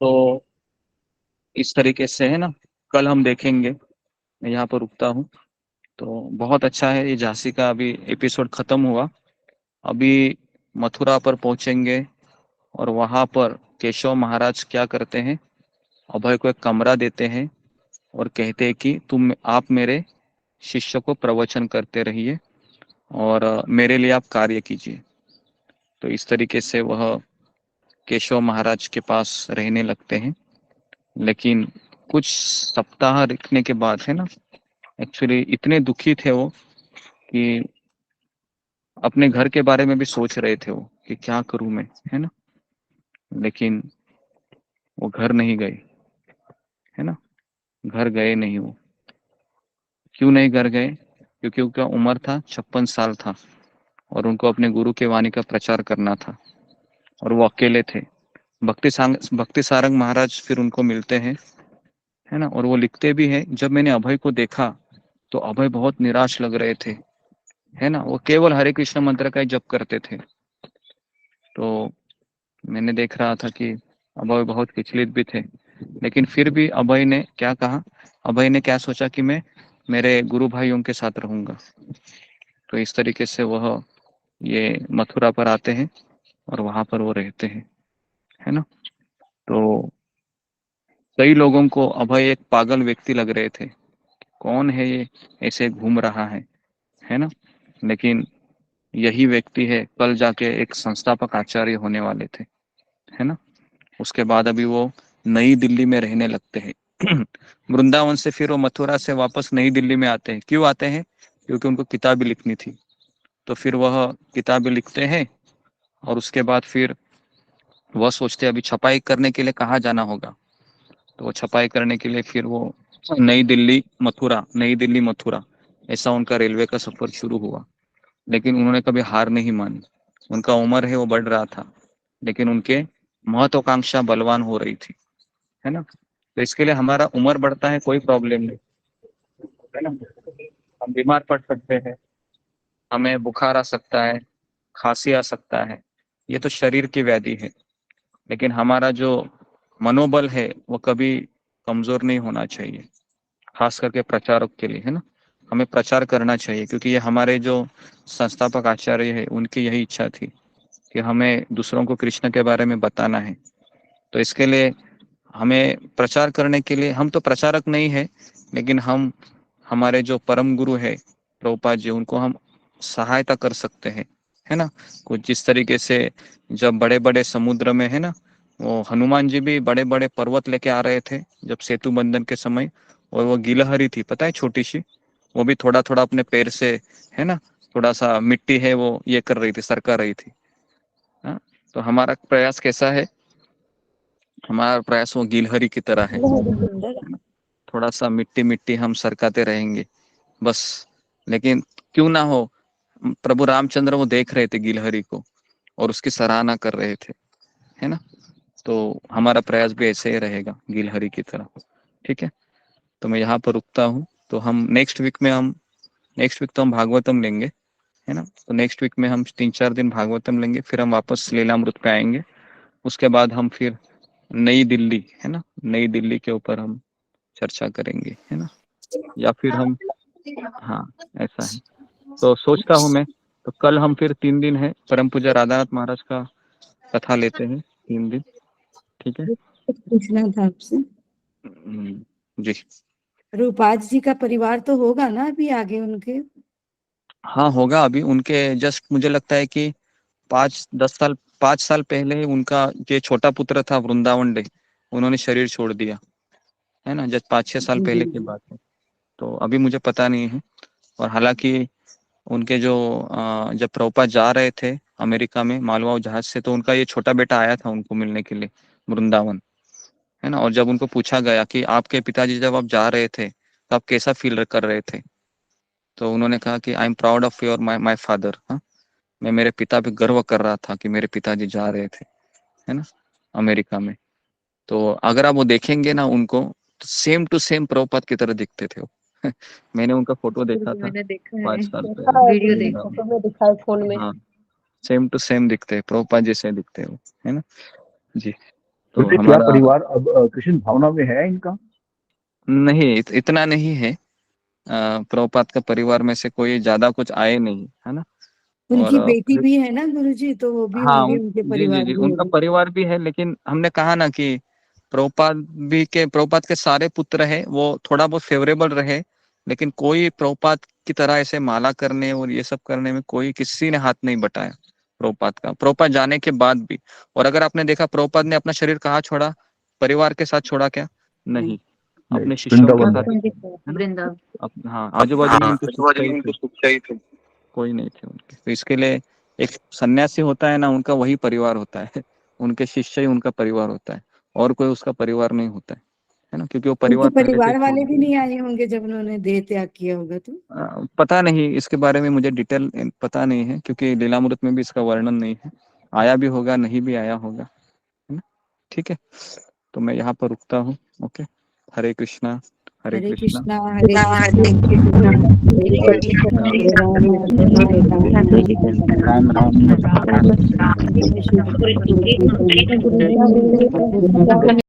Speaker 6: तो इस तरीके से है ना, कल हम देखेंगे। मैं यहाँ पर रुकता हूँ। तो बहुत अच्छा है, ये झांसी का अभी एपिसोड खत्म हुआ, अभी मथुरा पर पहुंचेंगे और वहां पर केशव महाराज क्या करते हैं, अभय को एक कमरा देते हैं और कहते हैं कि आप मेरे शिष्य को प्रवचन करते रहिए और मेरे लिए आप कार्य कीजिए। तो इस तरीके से वह केशव महाराज के पास रहने लगते हैं। लेकिन कुछ सप्ताह रुकने के बाद है ना, एक्चुअली इतने दुखी थे वो कि अपने घर के बारे में भी सोच रहे थे वो कि क्या करूं मैं, है ना। लेकिन वो घर नहीं गए, है ना, घर गए नहीं वो। क्यों नहीं घर गए, क्योंकि उनका उम्र था 56 साल था और उनको अपने गुरु के वाणी का प्रचार करना था और वो अकेले थे। भक्ति सारंग महाराज फिर उनको मिलते हैं, है ना, और वो लिखते भी हैं, जब मैंने अभय को देखा तो अभय बहुत निराश लग रहे थे, है ना, वो केवल हरे कृष्ण मंत्र का ही जप करते थे। तो मैंने देख रहा था कि अभय बहुत विचलित भी थे, लेकिन फिर भी अभय ने क्या कहा, अभय ने क्या सोचा कि मैं मेरे गुरु भाइयों के साथ रहूंगा। तो इस तरीके से वह ये मथुरा पर आते हैं और वहां पर वो रहते हैं, है ना। तो कई लोगों को अभय एक पागल व्यक्ति लग रहे थे, कौन है ये ऐसे घूम रहा है ना, लेकिन यही व्यक्ति है कल जाके एक संस्थापक आचार्य होने वाले थे, है ना। उसके बाद अभी वो नई दिल्ली में रहने लगते हैं। वृंदावन से फिर वो मथुरा से वापस नई दिल्ली में आते हैं। क्यों आते हैं, क्योंकि उनको किताबें लिखनी थी। तो फिर वह किताबें लिखते हैं और उसके बाद फिर वह सोचते हैं अभी छपाई करने के लिए कहाँ जाना होगा। तो वो छपाई करने के लिए फिर वो नई दिल्ली मथुरा ऐसा उनका रेलवे का सफर शुरू हुआ। लेकिन उन्होंने कभी हार नहीं मानी। उनका उम्र है वो बढ़ रहा था, लेकिन उनके महत्वाकांक्षा बलवान हो रही थी, है ना। तो इसके लिए हमारा उम्र बढ़ता है कोई प्रॉब्लम नहीं, है ना। हम बीमार पड़ सकते हैं, हमें बुखार आ सकता है, खांसी आ सकता है, ये तो शरीर की व्याधि है। लेकिन हमारा जो मनोबल है वो कभी कमजोर नहीं होना चाहिए, खास करके प्रचारक के लिए, है ना। हमें प्रचार करना चाहिए, क्योंकि ये हमारे जो संस्थापक आचार्य है उनकी यही इच्छा थी कि हमें दूसरों को कृष्ण के बारे में बताना है। तो इसके लिए हमें प्रचार करने के लिए, हम तो प्रचारक नहीं है, लेकिन हम हमारे जो परम गुरु है प्रभुपाद जी, उनको हम सहायता कर सकते हैं, है ना। कुछ जिस तरीके से जब बड़े बड़े समुद्र में है ना वो हनुमान जी भी बड़े बड़े पर्वत लेके आ रहे थे जब सेतु बंधन के समय, और वो गिलहरी थी पता है, छोटी सी, वो भी थोड़ा थोड़ा अपने पैर से, है ना, थोड़ा सा मिट्टी है वो ये कर रही थी, सरका रही थी। हाँ, तो हमारा प्रयास कैसा है, हमारा प्रयास वो गिलहरी की तरह है ना? थोड़ा सा मिट्टी मिट्टी हम सरकाते रहेंगे बस। लेकिन क्यों ना हो, प्रभु रामचंद्र वो देख रहे थे गिलहरी को और उसकी सराहना कर रहे थे, है ना। तो हमारा प्रयास भी ऐसे ही रहेगा गिलहरी की तरह, ठीक है। तो मैं यहाँ पर रुकता हूँ। तो हम नेक्स्ट वीक तो हम भागवतम लेंगे, है ना। तो नेक्स्ट वीक में हम 3-4 दिन भागवतम लेंगे, फिर हम वापस लीलामृत पे आएंगे। उसके बाद हम फिर नई दिल्ली, है ना, नई दिल्ली के ऊपर हम चर्चा करेंगे, है ना, या फिर हम, हाँ ऐसा है। तो सोचता हूँ मैं, तो कल हम फिर 3 दिन है परम पूज्य राधानाथ महाराज का कथा लेते हैं 3 दिन, ठीक है।
Speaker 1: पूछना था आपसे,
Speaker 6: जी
Speaker 1: रूपाज जी का परिवार तो होगा ना अभी आगे उनके?
Speaker 6: हाँ होगा। अभी उनके जस्ट मुझे लगता है कि 5 साल पहले उनका जो छोटा पुत्र था वृंदावन डे, उन्होंने शरीर छोड़ दिया, है ना, जस्ट 5-6 साल पहले की बात है। तो अभी मुझे पता नहीं है। और हालांकि उनके जो जब प्रभुपाद जा रहे थे अमेरिका में मालवा जहाज से, तो उनका ये छोटा बेटा आया था उनको मिलने के लिए वृंदावन, है ना। और जब उनको पूछा गया कि आपके पिताजी जब आप जा रहे थे तो आप कैसा फील कर रहे थे, तो उन्होंने कहा कि I am proud of your my father. हाँ, मैं मेरे पिता पे गर्व कर रहा था कि मेरे पिताजी जा रहे थे, है ना, अमेरिका में। तो अगर आप वो देखेंगे ना उनको, तो सेम टू सेम प्रभुपाद की तरह दिखते थे वो। मैंने उनका फोटो देखा था
Speaker 13: मैंने देखा है,
Speaker 6: 5 साल
Speaker 13: वीडियो देखा
Speaker 6: पहले।
Speaker 13: है, दिखा है फोन में।
Speaker 6: हाँ, सेम टू सेम दिखते हैं, प्रभुपाद जैसे दिखते हैं वो, है ना जी। तो
Speaker 8: क्या
Speaker 6: हमारा
Speaker 8: परिवार अब कृष्ण भावना में है इनका?
Speaker 6: नहीं, इतना नहीं है। प्रभुपाद का परिवार में से कोई ज्यादा कुछ आए नहीं, है ना।
Speaker 1: उनकी
Speaker 6: और
Speaker 1: बेटी भी है ना गुरुजी, तो वो भी
Speaker 6: हाँ
Speaker 1: होंगे, उनके
Speaker 6: जी जी
Speaker 1: परिवार
Speaker 6: जी,
Speaker 1: भी
Speaker 6: उनका
Speaker 1: होंगे।
Speaker 6: परिवार भी है, लेकिन हमने कहा ना कि प्रभुपाद के सारे पुत्र है, वो थोड़ा बहुत फेवरेबल रहे, लेकिन कोई प्रभुपाद की तरह ऐसे माला करने और ये सब करने में कोई किसी ने हाथ नहीं बटाया प्रभुपाद का, प्रभुपाद जाने के बाद भी। और अगर आपने देखा प्रभुपाद ने अपना शरीर कहाँ छोड़ा, परिवार के साथ छोड़ा क्या? नहीं, अपने शिष्यों के
Speaker 8: वृंदावन
Speaker 6: साथ,
Speaker 8: में।
Speaker 6: है ना।
Speaker 13: वृंदावन।
Speaker 6: हाँ, आजू बाजू में उनके शिष्य ही थे, कोई नहीं थे उनके। तो इसके लिए एक सन्यासी होता है ना, उनका वही परिवार होता है। उनके शिष्य ही उनका परिवार होता है, और कोई उसका परिवार नहीं होता है ना, क्योंकि वो
Speaker 1: उनके
Speaker 6: परिवार पहले से ही
Speaker 1: परिवार
Speaker 6: छोड़
Speaker 1: वाले भी
Speaker 6: दिया।
Speaker 1: नहीं आए होंगे जब उन्होंने देह त्याग किया होगा तो?
Speaker 6: पता नहीं, इसके बारे में मुझे डिटेल पता नहीं है, क्योंकि लीलामृत में भी इसका वर्णन नहीं है। आया भी होगा, नहीं भी आया होगा, है ना, ठीक है। तो मैं यहाँ पर रुकता हूँ। ओके, हरे कृष्णा हरे
Speaker 1: हरे
Speaker 6: कृष्णा
Speaker 1: कृष्णा हरे
Speaker 6: हरे
Speaker 1: कृष्णा,
Speaker 6: कृष्णा
Speaker 1: हरे राम हरे
Speaker 6: राम राम
Speaker 1: राम
Speaker 6: राम
Speaker 1: राम, हरे हरे।